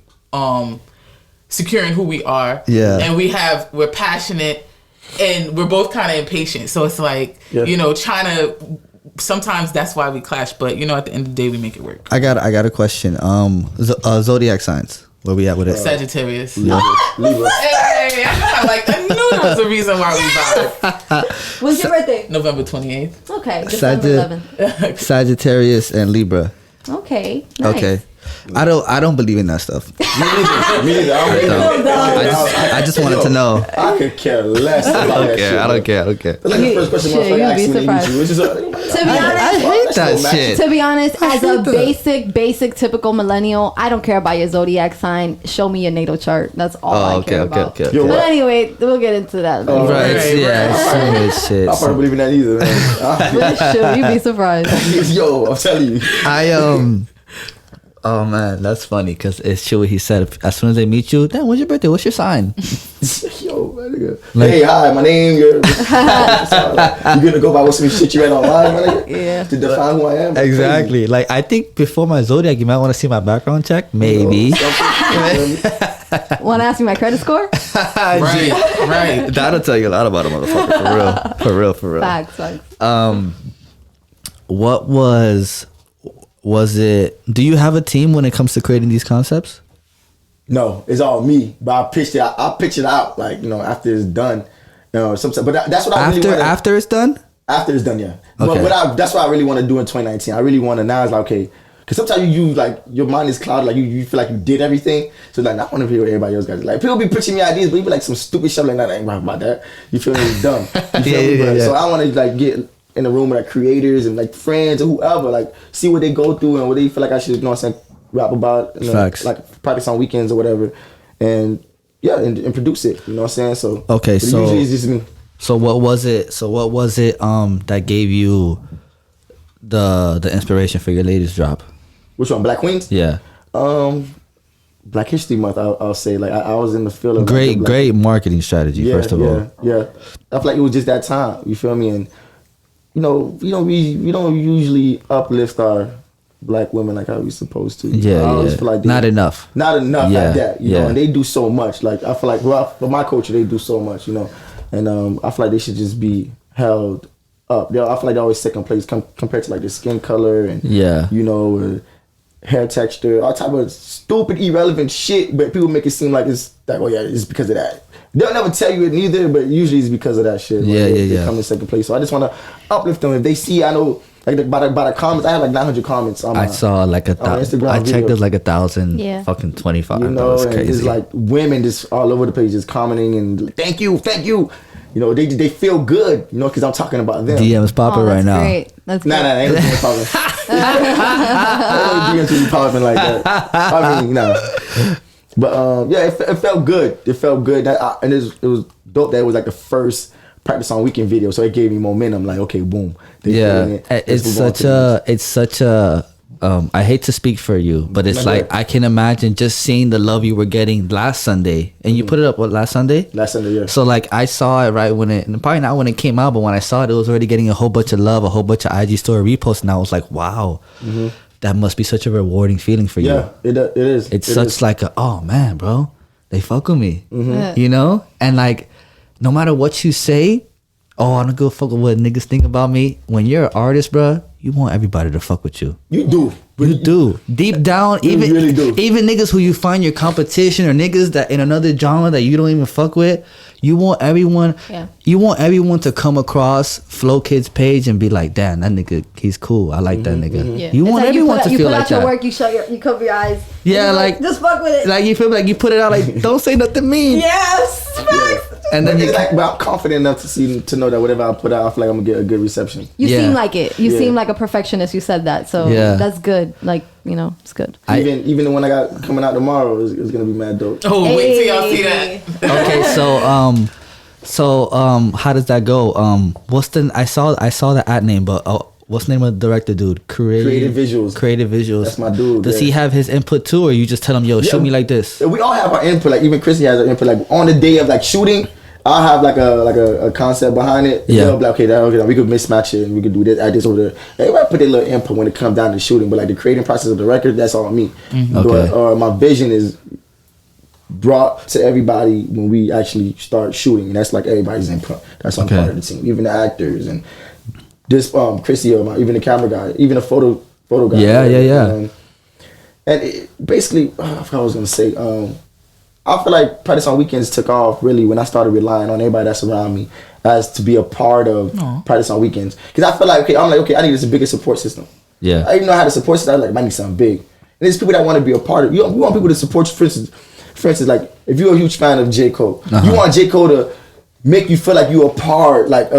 secure in who we are. Yeah. And we're passionate and we're both kind of impatient. So it's like you know trying to. Sometimes that's why we clash, but you know at the end of the day we make it work. I got a question. Zodiac signs. Where we at with it? Sagittarius. Libra. Hey, I knew there was a reason why we vibed. When's your birthday? November 28th. Okay, December 11th. Sagittarius and Libra. Okay, nice. Okay. I don't believe in that stuff. Me neither. I just wanted to know. I could care less about that shit. I don't care. That's like the first question motherfucker asks when they meet you. Which is to be honest, I hate that shit. To be honest, as a basic typical millennial, I don't care about your zodiac sign. Show me your natal chart. That's all I care about. Okay. But anyway, we'll get into that. Right. Yeah. Shit. I probably believe in that either, man. You'd be surprised. Yo, I'm telling you. Oh man, that's funny because it's true what he said. As soon as they meet you, damn, when's your birthday? What's your sign? Yo, my nigga. Hey, hi, my name. You're gonna go by what some shit you read online, my nigga? Yeah. To define who I am. Exactly. Crazy. Like I think before my zodiac, you might want to see my background check, maybe. Want to ask me my credit score? Right. That'll tell you a lot about a motherfucker. For real. Facts. What was it? Do you have a team when it comes to creating these concepts? No, it's all me. But I pitch it out like you know after it's done. You know, but that's what I really want. After it's done. After it's done, yeah. Okay. But that's what I really want to do in 2019. I really want to now. It's like okay, because sometimes you like your mind is clouded. Like you feel like you did everything. So like I want to hear what everybody else got. Like people be pitching me ideas, but you be like some stupid shit like that. I ain't right about that. You feel me? It's dumb. You feel me? So I want to like get in the room with like creators and like friends or whoever, like see what they go through and what they feel like I should, you know what I'm saying, rap about, you know, Facts. Like practice on weekends or whatever, and and produce it, you know what I'm saying. So okay, so usually it's just me. So what was it? That gave you the inspiration for your latest drop? Which one, Black Queens? Yeah. Black History Month, I'll say, like I was in the field of great marketing strategy. First of all, yeah. I feel like it was just that time. You feel me? And we don't usually uplift our Black women like how we supposed to. Yeah, I always feel like not enough like that. You know, and they do so much. Like I feel like for my culture, they do so much. You know, and I feel like they should just be held up. I feel like they're always second place compared to like the skin color and you know. Hair texture, all type of stupid, irrelevant shit, but people make it seem like it's like, oh yeah, it's because of that. They'll never tell you it neither, but usually it's because of that shit. They come in second place. So I just want to uplift them. If they see, I know, like by the comments, I have like 900 comments. I saw like 1,000. I checked it like 1,000. Yeah. Fucking 25. You know, and it's like women just all over the page just commenting and thank you. You know, they feel good, you know, because I'm talking about them. DM's popping right now. Great. That's nah, ain't no DM's popping. DM's really popping like that. I mean, nah. But yeah, it felt good. It felt good. And it was dope that it was like the first practice on weekend video, so it gave me momentum. Like, okay, boom. It's such a. I hate to speak for you, but it's like I can imagine just seeing the love you were getting last Sunday, and you put it up last Sunday. Last Sunday, yeah. So like I saw it right when and probably not when it came out, but when I saw it, it was already getting a whole bunch of love, a whole bunch of IG story reposts, and I was like, wow, that must be such a rewarding feeling for you. Yeah, it is. It's such like oh man, bro, they fuck with me, you know, and like no matter what you say, I don't give a fuck what niggas think about me. When you're an artist, bro, you want everybody to fuck with you. You do. You do. Deep down, even really do. Even niggas who you find your competition or niggas that in another genre that you don't even fuck with, you want everyone to come across Flo Kid's page and be like, damn, that nigga, he's cool. I like that nigga. Yeah. You want like everyone to feel like that. You put out your work, you cover your eyes. Yeah, like just fuck with it. Like you feel like you put it out like don't say nothing mean. Yes. And then it's like I'm confident enough to know that whatever I put out, I feel like I'm gonna get a good reception. You seem like it. You seem like a perfectionist. You said that, so that's good. Like, you know, it's good. Even the one I got coming out tomorrow is gonna be mad dope. Oh, wait till y'all see that. Okay, so how does that go? I saw the ad name, but what's the name of the director dude? Creative Visuals. That's my dude. Does he have his input too, or you just tell him, yo, shoot me like this? We all have our input. Like even Chrissy has her input. Like on the day of like shooting, I'll have like a concept behind it. Yeah. Like, okay, we could mismatch it and we could do this, add this over there. Everybody put their little input when it comes down to shooting, but like the creating process of the record, that's all me. Okay. Or my vision is brought to everybody when we actually start shooting, and that's like everybody's input. That's on part of the team, even the actors and this Chrissy or even the camera guy, even the photo guy. Yeah. And basically, I forgot what I was gonna say. I feel like Practice on Weekends took off really when I started relying on everybody that's around me as to be a part of Practice on Weekends. Because I feel like, I need this bigger support system. Yeah. I even know how to support system. I need something big. And there's people that want to be a part of it. You want people to support you. For instance, like if you're a huge fan of J. Cole, you want J. Cole to make you feel like you're a part, like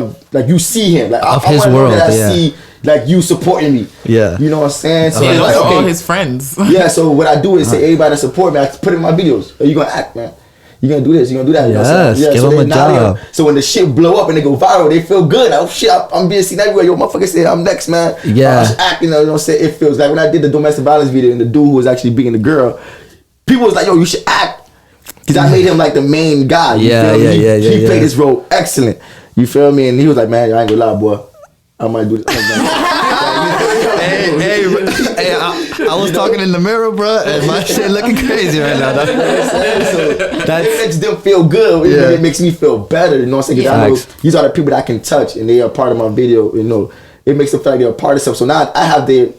you see him. Like of his world, I see like you supporting me. Yeah. You know what I'm saying? So yeah, like, all his friends. Yeah, so what I do is say everybody that support me, I put it in my videos. Are you gonna act, man? You gonna do this, you gonna do that. Yes, give so them a job. So when the shit blow up and they go viral, they feel good. Like, oh shit, I'm being seen everywhere. Yo, motherfucker said I'm next, man. Yeah. I'm acting, you know what I'm saying? It feels like when I did the domestic violence video and the dude who was actually beating the girl, people was like, yo, you should act. Because I made him like the main guy. He played his role excellent. You feel me? And he was like, man, I ain't gonna lie, boy. I might do this. Hey, I was talking in the mirror, bro, and my shit looking crazy right now. It makes them feel good. It makes me feel better. You know what I'm saying? Because I know these are the people that I can touch, and they are part of my video. You know, it makes them feel like they're a part of something. So now I have their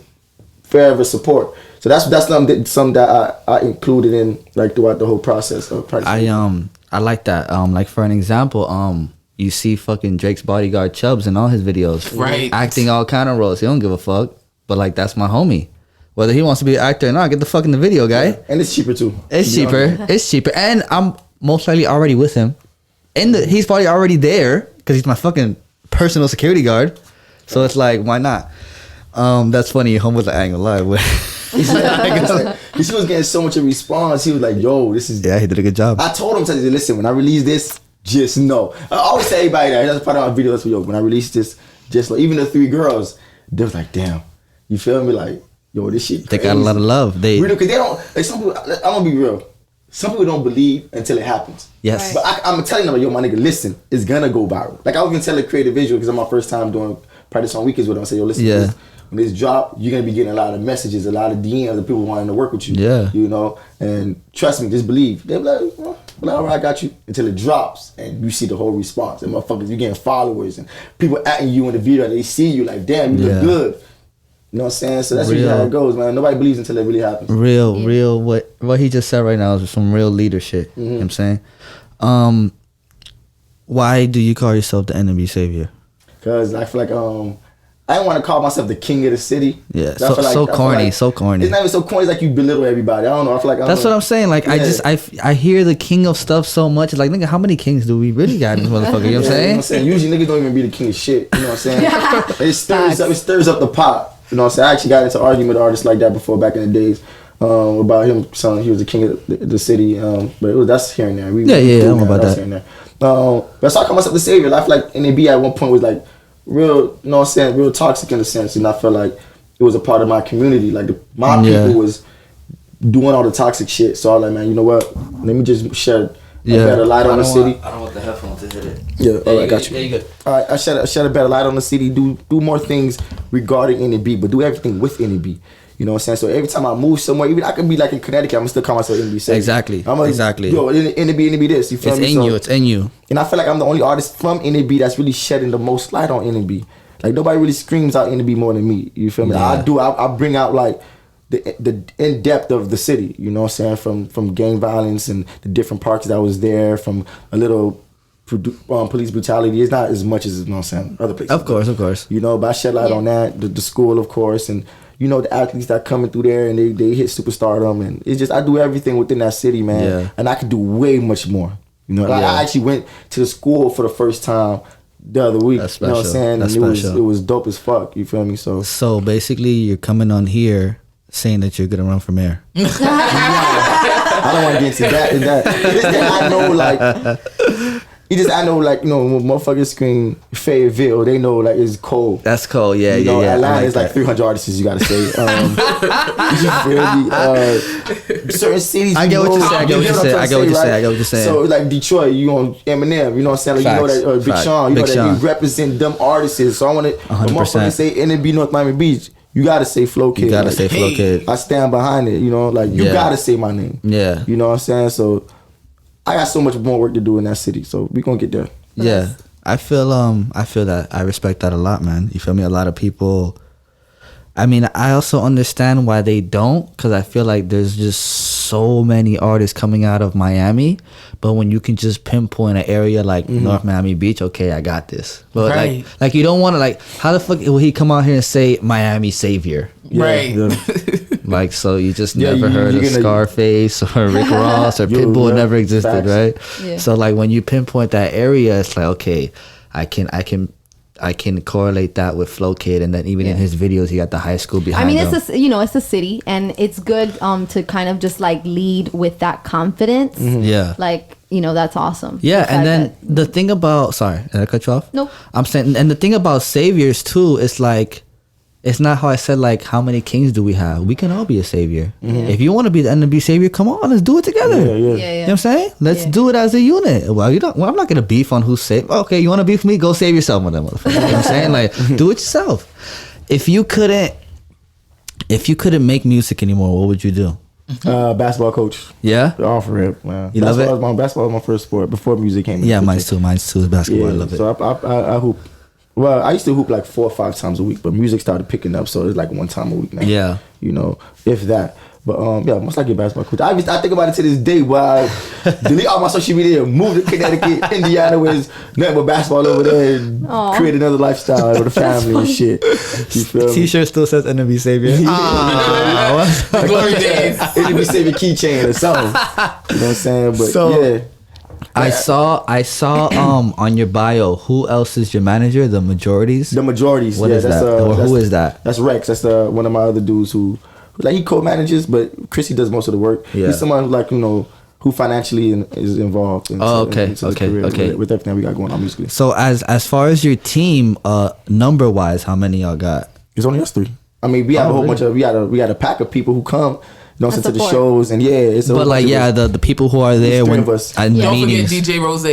forever support. So that's something that I included in like throughout the whole process of practicing. I like that. Like for an example, you see fucking Drake's bodyguard Chubbs in all his videos, right? Acting all kind of roles. He don't give a fuck. But like that's my homie. Whether he wants to be an actor or not, get the fuck in the video, guy. Yeah. And it's cheaper too. It's cheaper, and I'm most likely already with him. He's probably already there because he's my fucking personal security guard. So it's like, why not? That's funny. Home was like, I ain't gonna lie. He was getting so much of response. He was like, yo, this is... Yeah, he did a good job. I told him, listen, when I release this, just know. I always tell everybody that. That's part of my video. Yo, when I release this, just like, even the 3 girls, they was like, damn. You feel me? Like, yo, this shit They crazy. got a lot of love. They Because they don't, like some people, I'm gonna be real. Some people don't believe until it happens. yes. But I'm telling them, yo, my nigga, listen, it's gonna go viral. Like I was even telling Creative Visual because it's my first time doing practice on weekends with them. I say, yo, listen, Yeah. when this drop, you're gonna be getting a lot of messages, a lot of DMs of people wanting to work with you. Yeah. You know, and trust me, just believe. They're like, well, all right, I got you until it drops and you see the whole response. And motherfuckers, you getting followers and people atting you in the video. They see you like, damn, you Yeah. look good. You know what I'm saying? So that's usually how it goes, man. Nobody believes until it really happens. real what he just said right now is some real leadership. You know what I'm saying? Why do you call yourself the enemy savior? Cause I feel like I don't want to call myself the king of the city. Yeah, I feel so I feel corny, so corny. It's not even so corny. It's like you belittle everybody. I don't know. I feel like That's what I'm saying. Like Yeah. I hear the king of stuff so much. Like nigga, how many kings do we really got in this motherfucker? You know what I'm saying? Usually niggas don't even be the king of shit. You know what I'm saying? It stirs up the pot. You know what I'm saying? I actually got into argument with artists like that before back in the days. About him saying he was the king of the city. But that's here and there. Yeah, I don't know about that. Here and there. But so I call myself the savior. I feel like NAB at one point was like real, you know what I'm saying, real toxic in a sense. And I felt like it was a part of my community. Like my people was doing all the toxic shit. So I was like, man, you know what? Let me just shed a better light on the city. I don't want the headphones to hit it. Yeah, all right, got you. Yeah, you good. All right, I shed a better light on the city. Do more things regarding NAB, but do everything with NAB. You know what I'm saying? So every time I move somewhere, even I could be like in Connecticut, I'm still call myself NAB. Exactly. I'm like, Exactly. Yo, NAB this. You feel It's me? in you. It's in you. And I feel like I'm the only artist from NAB that's really shedding the most light on NAB. Like nobody really screams out NAB more than me. You feel me? Yeah. I do. I bring out like the in depth of the city. You know what I'm saying? From gang violence and the different parts that was there. From a little police brutality. It's not as much as, you know what I'm saying, other places. Of course. You know, but I shed light on that. The school, of course, and you know the athletes that coming through there and they hit superstardom, and it's just I do everything within that city, man. Yeah. And I could do way much more. You know, like, I actually went to the school for the first time the other week. That's You know what I'm special. saying? That's and special. it was dope as fuck. You feel me? So basically, you're coming on here saying that you're gonna run for mayor. I don't want to get into that and that. It's that I know, like. I know, like, you know, when motherfuckers scream Fayetteville, they know, like, it's cold. That's cool. Yeah, You know, yeah. Atlanta I is like that. 300 artists, you gotta say. You feel me? Certain cities. I get what you're saying. I get what you're saying. So, like, Detroit, you on Eminem, you know what I'm saying? Like, Facts. you know that Big Facts. Sean, you Big know that Sean. he represent them artists. So I want to, when 100%. motherfuckers say NB North Miami Beach, you gotta say Flo Kid. You gotta like, say Flo Kid. I stand behind it, you know, like, you Yeah. gotta say my name. Yeah. You know what I'm saying? So, I got so much more work to do in that city, so we gonna get there. Yeah, I feel that. I respect that a lot, man. You feel me? A lot of people. I mean, I also understand why they don't, because I feel like there's just so many artists coming out of Miami, but when you can just pinpoint an area like North Miami Beach, okay, I got this. But Right. like you don't want to, like, how the fuck will he come out here and say Miami Savior? Right. Yeah. Like, so you just Yeah, never heard you're of gonna- Scarface or Rick Ross or Yo, Pitbull yeah, never existed, facts. right? Yeah. So like when you pinpoint that area, it's like, okay, I can correlate that with Flo Kid, and then even in his videos, he got the high school behind I mean, him. it's a city, and it's good to kind of just like lead with that confidence. Yeah. Like, you know, that's awesome. Yeah, The and fact then that- the thing about, sorry, did I cut you off? Nope. I'm saying, and the thing about saviors too is like, it's not how I said like how many kings do we have? We can all be a savior. If you want to be the NB savior, come on, let's do it together. Yeah, yeah. yeah, You know what I'm saying? Let's Yeah. do it as a unit. Well, I'm not gonna beef on who's safe. Okay, you want to beef with me? Go save yourself, motherfucker. You know what I'm saying? Like, do it yourself. If you couldn't make music anymore, what would you do? Basketball coach. Yeah. All for it, man. You love it? Basketball was my first sport before music came. Yeah, into mine picture. too. Mine too is basketball. I love it. So I hoop. Well, I used to hoop like 4 or 5 times a week, but music started picking up, so it's like 1 time a week now. Yeah. You know, if that. But yeah, most likely basketball coach. I think about it to this day, where I delete all my social media, move to Connecticut, Indiana, where there's nothing but basketball over there, and create another lifestyle with a family and shit. You feel me? T-shirt still says NB Savior. Glory days. It would be saving keychain or something. You know what I'm saying? But So- yeah. I saw on your bio, who else is your manager? The Majorities. The majorities. What yeah, is that's, that? Or who is that? That's Rex. That's one of my other dudes who like he co-manages, but Chrissy does most of the work. Yeah. He's someone who, like, you know, who financially is involved. Into, Okay, into the okay, career okay. With everything we got going on musically. So as far as your team, number wise, how many y'all got? It's only us 3. I mean, we have a whole bunch of we got a pack of people who come. To the support. shows and it's. But like the people who are there three when of us. at Don't forget meetings. DJ Rose.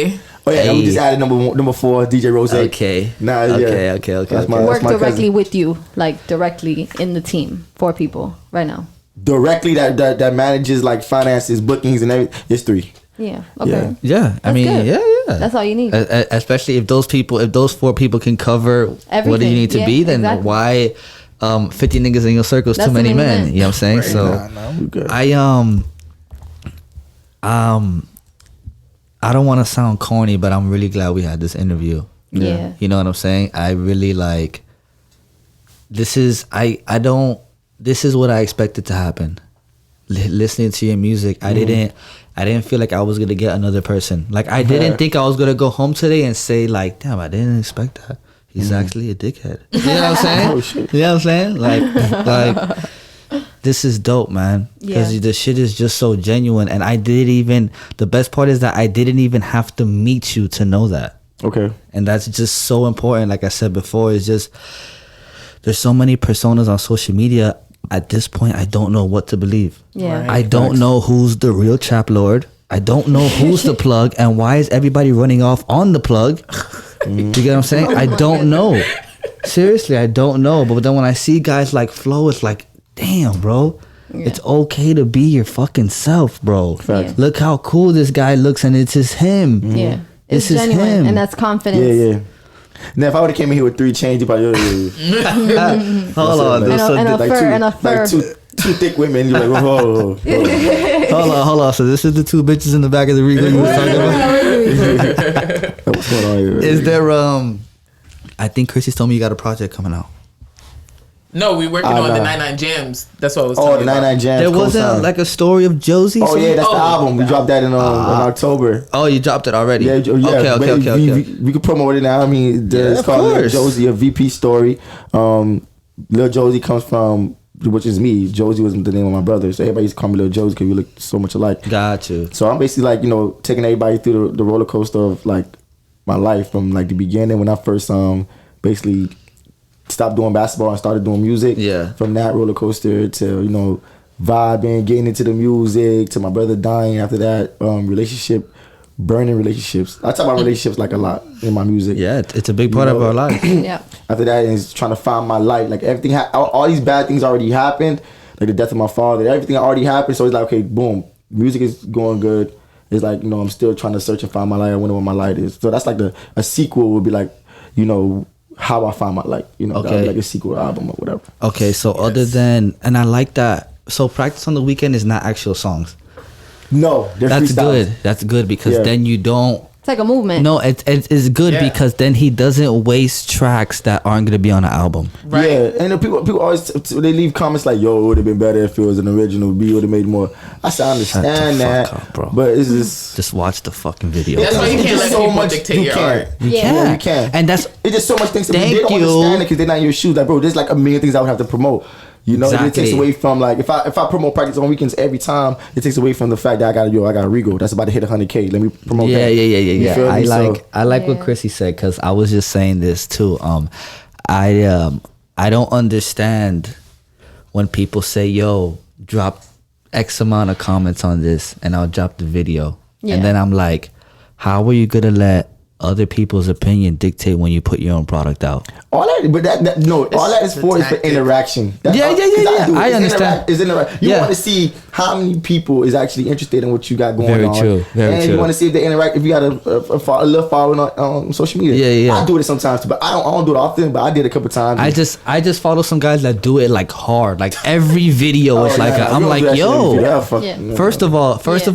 Oh yeah, we just added number 4, DJ Rose. Okay. Nah, Okay. That's my, Work that's my directly cousin. with you, like directly in the team. 4 people right now. Directly that manages like finances, bookings, and everything. It's 3. Yeah. Okay. Yeah, I That's mean, good. yeah. That's all you need. Especially if those 4 people can cover what do Everything. you need to Yeah, be, then exactly. why 50 niggas in your circle is That's too many too many men. men. You know what I'm saying? Right. So Nah, we good. I don't want to sound corny, but I'm really glad we had this interview. Yeah. You know what I'm saying? I really like. This is This is what I expected to happen. Listening to your music, I didn't feel like I was gonna get another person. Like I didn't think I was gonna go home today and say like, damn, I didn't expect that. He's actually a dickhead. You know what I'm saying? Oh, shit. You know what I'm saying? Like this is dope, man. Because Yeah. the shit is just so genuine, and the best part is that I didn't even have to meet you to know that. Okay. And that's just so important. Like I said before, it's just there's so many personas on social media. At this point, I don't know what to believe. Yeah. Right. I don't know who's the real trap lord. I don't know who's the plug, and why is everybody running off on the plug? You get what I'm saying? I don't know. Seriously, I don't know. But then when I see guys like Flo, it's like, damn, bro. Yeah. It's okay to be your fucking self, bro. Facts. Look how cool this guy looks, and it's just him. Yeah. This It's is genuine, him. and that's confidence. Yeah. Now, if I would have came in here with 3 chains, you probably Hold on. Like, And a fur. two thick women. You're like, whoa. Hold on. So this is the 2 bitches in the back of the Regal you was talking about? What's going on here? Is there I think Chrissy's told me you got a project coming out. No, we working on the 99 Jams. That's what I was talking the 99 Jams. There wasn't like a story of Josie? Oh yeah, that's the album. We dropped that in October. Oh, you dropped it already? Yeah. Okay. We could promote it now. I mean, it's of called Lil course. Josie, a VP story. Lil Josie comes from, which is me. Josie was the name of my brother, so everybody used to call me Lil Josie because we look so much alike. Got you. So I'm basically like, taking everybody through the roller coaster of like my life from like the beginning when I first basically stopped doing basketball and started doing music. Yeah. From that roller coaster to vibing, getting into the music, to my brother dying after that, burning relationships. I talk about relationships like a lot in my music. Yeah, it's a big part of our life. Yeah. After that is trying to find my light. Like everything, all these bad things already happened. Like the death of my father, everything already happened. So it's like, okay, boom, music is going good. It's like, I'm still trying to search and find my light. I wonder what my light is. So that's like a sequel would be like, how I find my light. Okay. Like a sequel album or whatever. Okay, so other than, and I like that. So Practice on the Weekend is not actual songs. No, they're That's freestyles. good. That's good because then you don't. It's like a movement. No, it's good Yeah. because then he doesn't waste tracks that aren't gonna be on the album. Right. Yeah, and the people always they leave comments like, "Yo, it would have been better if it was an original beat. Would have made more." I said, I understand that, fuck up, bro. but it's just Just watch the fucking video. That's why you it's can't just let people dictate your art. You Yeah. can. You can. And that's It's just so much things. They Thank don't you. understand it because they're not in your shoes. Like, bro, there's like a million things I would have to promote. It Exactly. takes away from like if I promote Practice on Weekends every time, it takes away from the fact that I got a Regal that's about to hit 100K. Let me promote that. You feel I me? like what Yeah. Chrissy said because I was just saying this too. I don't understand when people say, "Yo, drop X amount of comments on this, and I'll drop the video," Yeah. and then I'm like, "How are you gonna let other people's opinion dictate when you put your own product out?" All that, but all that is the for tactic. interaction. That's Yeah, all- yeah, 'cause yeah. do it. I It's understand. You Yeah. want to see how many people is actually interested in what you got going Very on. true, very and true. you want to see if they interact. If you got a little following on social media. Yeah. I do it sometimes, too, but I don't do it often. But I did it a couple times. I just follow some guys that do it like hard, like every video is like I'm like, yo. Yeah. First of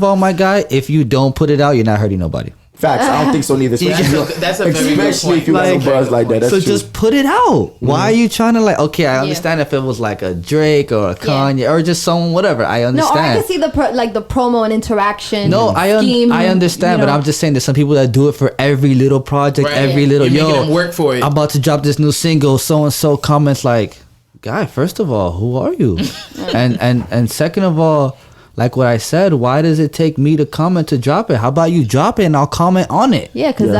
all, my guy, if you don't put it out, you're not hurting nobody. Facts. I don't think so neither. That's a very good Especially point. if you got Like- some buzz like that. That's So true. just put it out. Why are you trying to like? Okay, I understand if it was like a Drake or a Kanye or just someone, whatever. I No, or I understand. can see the promo and interaction. No, I scheme, understand, but I'm just saying there's some people that do it for every little project, Right. every Yeah. little You're making yo. them work for it. I'm about to drop this new single. So and so comments like, guy. First of all, who are you? and second of all, like what I said, why does it take me to comment to drop it? How about you drop it and I'll comment on it? Yeah, because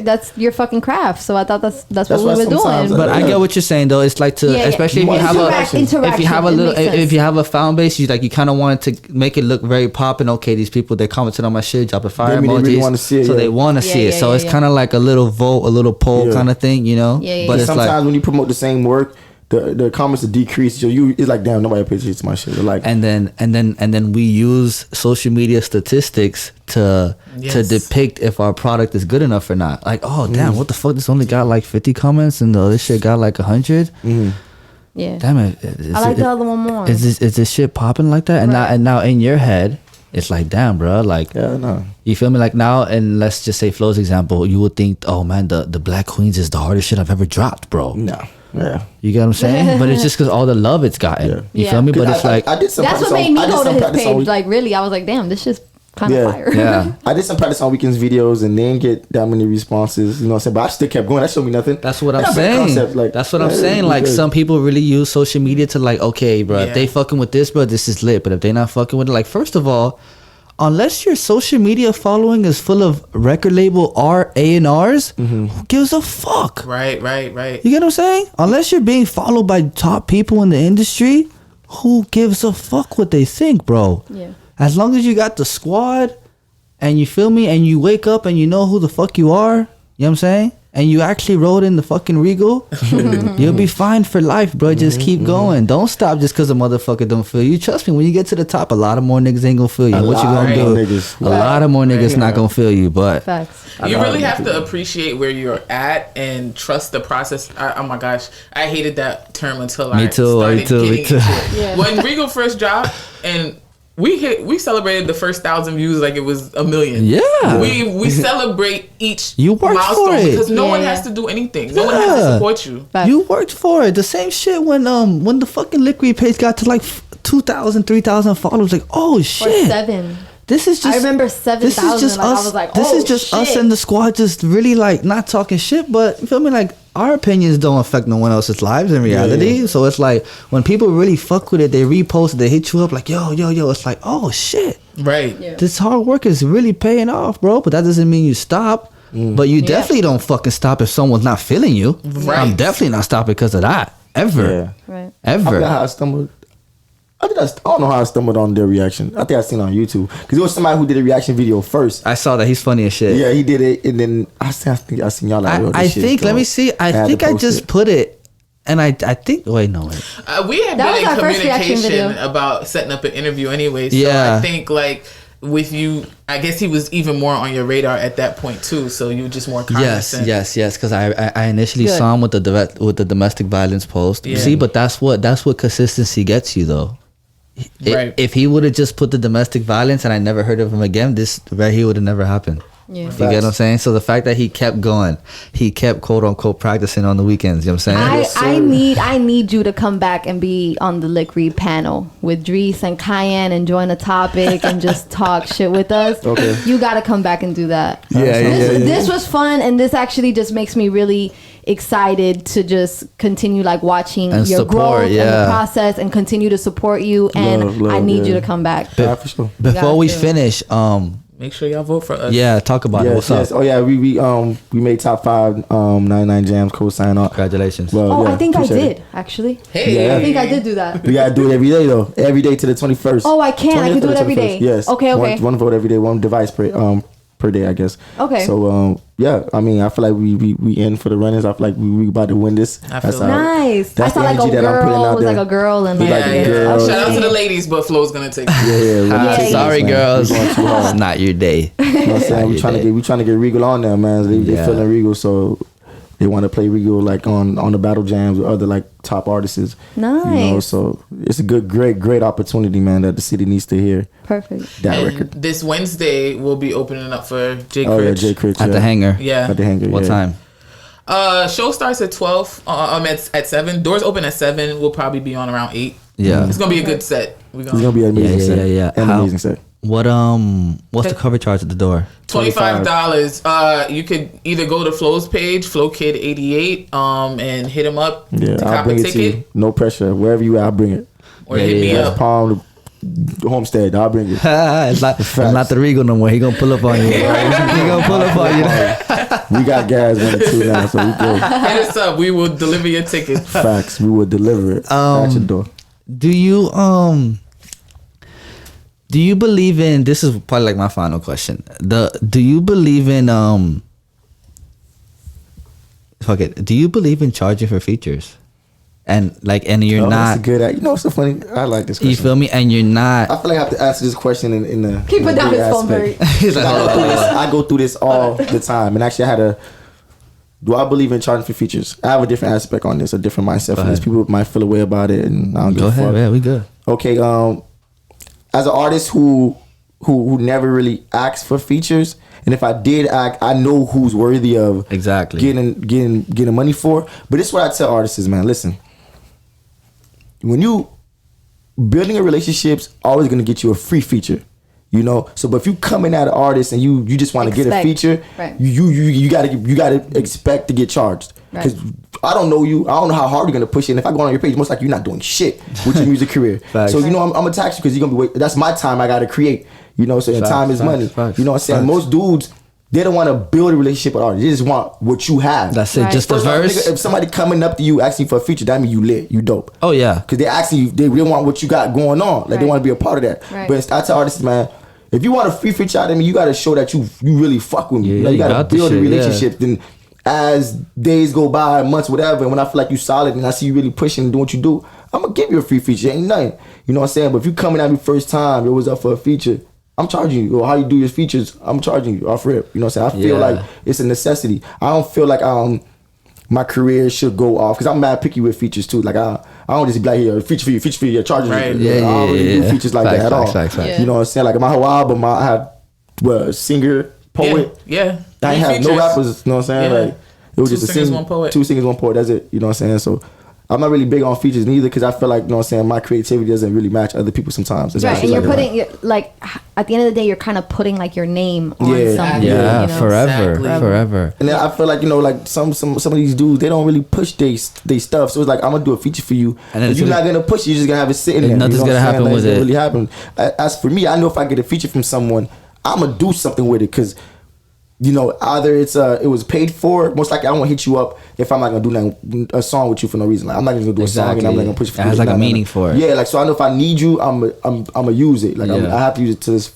that's your fucking craft. So I thought that's what we were doing. But I get what you're saying though. It's like especially if you have a fan base, you kind of want it to make it look very popping. Okay, these people, they commented on my shit, dropping fire emojis, they want to see it, so they want to see it. So it's kind of like a little vote, a little poll kind of thing, you know. But it's sometimes when you promote the same work, the comments will decrease. So it's like, damn, nobody appreciates my shit. They're like, and then we use social media statistics to depict if our product is good enough or not. Like, oh damn, what the fuck? This only got like 50 comments, and the other shit got like 100. Yeah, damn it. I like the other one more. Is this shit popping like that? And now in your head, it's like, damn, bro. Like, you feel me? Like now, and let's just say Flo's example, you would think, oh man, the Black Queens is the hardest shit I've ever dropped, bro. No. Yeah. You get what I'm saying? But it's just because all the love it's gotten. You feel me? But it's like, I did some that's what made me go to his page. Like, really, I was like, damn, this shit's kind of fire. Yeah. I did some practice on weekends videos and didn't get that many responses. You know what I'm saying? But I still kept going. That showed me nothing. That's what I'm saying. That's what I'm saying. Like, some people really use social media to like, okay, bro, if they fucking with this, bro, this is lit. But if they not fucking with it, like, first of all, unless your social media following is full of record label A&Rs, who gives a fuck? Right. You get what I'm saying? Unless you're being followed by top people in the industry, who gives a fuck what they think, bro? Yeah. As long as you got the squad, and you feel me, and you wake up and you know who the fuck you are, you know what I'm saying? And you actually rode in the fucking Regal, you'll be fine for life, bro. Just keep going. Don't stop just because a motherfucker don't feel you. Trust me, when you get to the top, a lot of more niggas ain't gonna feel you. What you gonna do? A lot of more niggas not gonna feel you, but facts. You really have to appreciate where you're at and trust the process. Oh my gosh, I hated that term until I started getting into it. When Regal first dropped and we celebrated the first 1,000 views like it was 1 million. Yeah. We celebrate each milestone because no one has to do anything. No one has to support you. You worked for it. The same shit when the fucking Lick Read page got to like 2,000, 3,000 followers. Like, oh shit. Or 7. This is just. I remember 7,000. Like, us. I was like, this is just us and the squad, just really like not talking shit, but you feel me? Like, our opinions don't affect no one else's lives in reality. So it's like when people really fuck with it, they repost it, they hit you up like, yo. It's like, oh shit. Right. Yeah. This hard work is really paying off, bro. But that doesn't mean you stop. But you definitely don't fucking stop if someone's not feeling you. Right. I'm definitely not stopping because of that. Ever. Yeah. Right. Ever. I don't know how I stumbled on their reaction. I think I seen it on YouTube because it was somebody who did a reaction video first. I saw that. He's funny as shit. Yeah, he did it, and then I think I seen y'all like. I think. Let me see. I think I just put it, and I think. Wait, no. We had been in communication about setting up an interview anyway. So I think like with you, I guess he was even more on your radar at that point too. So you were just more cognizant. Yes. Because I initially saw him with the domestic violence post. Yeah. See, but that's what consistency gets you though. If he would have just put the domestic violence and I never heard of him again, he would have never happened. Yeah. You get what I'm saying? So the fact that he kept going, he kept quote unquote practicing on the weekends. You know what I'm saying? I need you to come back and be on the Lick Read panel with Andrys and Kayan and join a topic and just talk shit with us. Okay. You got to come back and do that. This was fun, and this actually just makes me really excited to just continue like watching and your growth and the process and continue to support you, and I need you to come back. For sure. Before we finish, make sure y'all vote for us. Yeah, talk about it. What's up? Oh yeah, we made top 5 99 Jams co-sign up. Congratulations. Well, I think I did actually. Hey, I think I did do that. We gotta do it every day though. Every day to the 21st. Oh, I can. I can do it every day. Yes. Okay. One vote every day. One device per day, I guess. Okay. So I mean, I feel like we in for the runners. I feel like we about to win this. Nice. I saw like a girl. It was like a girl and Shout out to the ladies, but Flo's gonna take it. Sorry, girls. It's not your day. You know what I'm saying? We trying to get Regal on there, man. They feeling Regal, so they want to play Regal like on the battle jams with other like top artists. Nice. You know, so it's a great opportunity, man, that the city needs to hear. Perfect. That record. This Wednesday we'll be opening up for Jay Critch. Oh yeah, Jay Critch at the hangar. Yeah. At the hangar. What time? Show starts at 12. At 7. Doors open at 7. We'll probably be on around 8. Yeah. It's gonna be a good set. It's gonna be an amazing set. Yeah. An amazing set. What's the cover charge at the door? $25. You could either go to Flo's page, FloKid 88, and hit him up to cop a ticket. No pressure. Wherever you at, I'll bring it. Or hit me up. Palm, Homestead. I'll bring it. It's not the Regal no more. He gonna pull up on you. He gonna pull up on you. We got gas 1 and 2 now, so we good. Hit us up. We will deliver your ticket. Facts. We will deliver it at your door. Do you believe in? This is probably like my final question. Do you believe in Fuck it. Do you believe in charging for features? And you're not. That's good. You know what's so funny? I like this question. You feel me? And you're not. I feel like I have to answer this question in the Keep it down his phone, Barry. He's like, I go through this all the time. And actually, do I believe in charging for features? I have a different aspect on this, a different mindset from this. People might feel a way about it, and I don't give a fuck. Go ahead, yeah, we good. Okay, as an artist who never really asked for features, and if I did act, I know who's worthy of exactly getting money for. But this is what I tell artists is, man, listen. When you building a relationship's always gonna get you a free feature, you know. So, but if you coming at an artist and you just want to get a feature, right. you gotta expect to get charged because I don't know you. I don't know how hard you're gonna push it. And if I go on your page, most likely you're not doing shit with your music career. So you know I'm gonna tax you because you're gonna be that's my time. I gotta create. You know, so time is money. You know what I'm saying? Most dudes. They don't want to build a relationship with artists. They just want what you have. That's it. Right. Just a verse. Nigga, if somebody coming up to you asking for a feature, that means you lit. You dope. Oh yeah. Because they asking you, they really want what you got going on. Like they want to be a part of that. Right. But I tell artists, man, if you want a free feature out of me, you got to show that you really fuck with me. Yeah, you got to build a relationship. Yeah. Then as days go by, months, whatever, and when I feel like you solid and I see you really pushing and doing what you do, I'm gonna give you a free feature. Ain't nothing. You know what I'm saying? But if you coming at me first time, it was up for a feature. I'm charging you, or how you do your features, I'm charging you off rip. You know what I'm saying? I feel like it's a necessity. I don't feel like my career should go off, because I'm mad picky with features too. Like I don't just be like, here, feature for you, charging you. I don't really do features like that at all. You know what I'm saying? Like my whole album, I had singer, poet. Yeah. I ain't have no rappers, you know what I'm saying? Yeah. Like it was just a singer, 2 singers, 1 poet, that's it. You know what I'm saying? So I'm not really big on features neither, because I feel like, you know what I'm saying, my creativity doesn't really match other people sometimes. That's right, and you're putting, like, at the end of the day, you're kind of putting, like, your name on something. Yeah, you know? forever. And then I feel like, you know, like, some of these dudes, they don't really push they stuff. So it's like, I'm going to do a feature for you, and then you're not going to push it, you're just going to have it sitting there. Nothing's going to happen like, with it. Really happen. As for me, I know if I get a feature from someone, I'm going to do something with it, because... You know, either it was paid for. Most likely, I won't hit you up if I'm not gonna do a song with you for no reason. Like I'm not gonna do a song and I'm not gonna push it for you. It has like a meaning for it. Yeah, like so I know if I need you, I'm gonna use it. Like I have to use it to just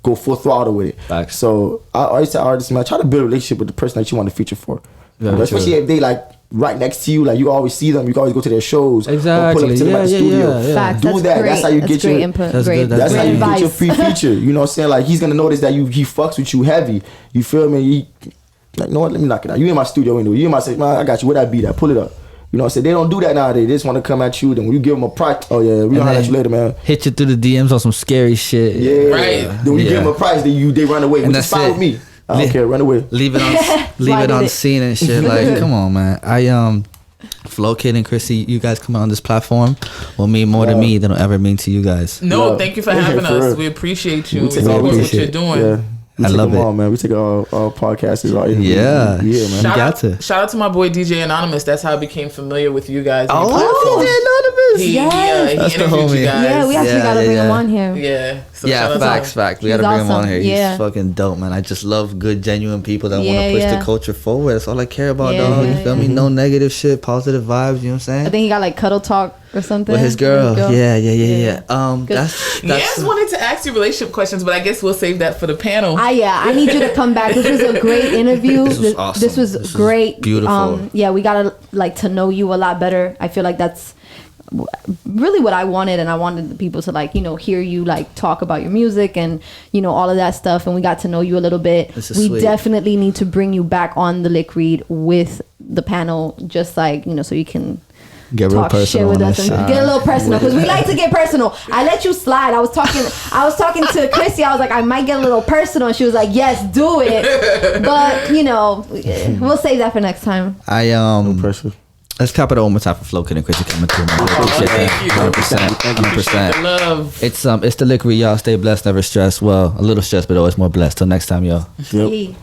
go full throttle with it. Facts. So I always tell artists, man, try to build a relationship with the person that you want to feature for. Especially if they like right next to you, like you always see them, you can always go to their shows. Exactly. Or pull up to them at the studio. Facts. Do that. Great. That's how you get your input. That's great. good. That's how you advice. get your free feature. You know what I'm saying? Like he's gonna notice that he fucks with you heavy. You feel me? Like, you know what? Let me knock it out. You in my studio window. You in my say, man, I got you. Where that beat at? Pull it up. You know what I'm saying? They don't do that nowadays. They just want to come at you. Then when you give them a price, oh yeah, we gonna holler at you later, man. Hit you through the DMs on some scary shit. Yeah, right. Then when you give them a price, they run away. And Which is fine with me. I don't care. Run away. Leave it on scene and shit. Like, come on, man. Flo Kid and Chrissy, you guys coming on this platform will mean more to me than it'll ever mean to you guys. No, thank you for having us. We appreciate you. We appreciate what you're doing. Yeah. I love it, on, man. We take our podcasts all in. Yeah, man. Shout out to my boy DJ Anonymous. That's how I became familiar with you guys. Oh, He That's the interviewed homie. you guys. Yeah, we actually gotta bring him on here. Yeah. So shout out to him. Facts. We gotta bring him on here. Yeah. He's fucking dope, man. I just love good, genuine people that want to push the culture forward. That's all I care about, dog. You feel me? No negative shit, positive vibes. You know what I'm saying? I think he got like cuddle talk or something with his girl. Yeah. That's Yanz wanted to ask you relationship questions, but I guess we'll save that for the panel. I need you to come back. This was a great interview. This was awesome. This was great. Beautiful. We gotta like to know you a lot better. I feel like that's really what I wanted, and I wanted the people to like, you know, hear you like talk about your music and, you know, all of that stuff, and we got to know you a little bit. We definitely need to bring you back on the Lick Read with the panel, just like, you know, so you can get real personal with us and get a little personal, because we like to get personal. I let you slide. I was talking to Chrissy. I was like, I might get a little personal, and she was like, yes, do it. But you know, we'll save that for next time. No pressure. Let's clap it one more time for Flo Kid and Chrissy coming through, man. Thank you. 100%. The love. It's the Lick Read, y'all. Stay blessed, never stressed. Well, a little stressed, but always more blessed. Till next time, y'all. Yep.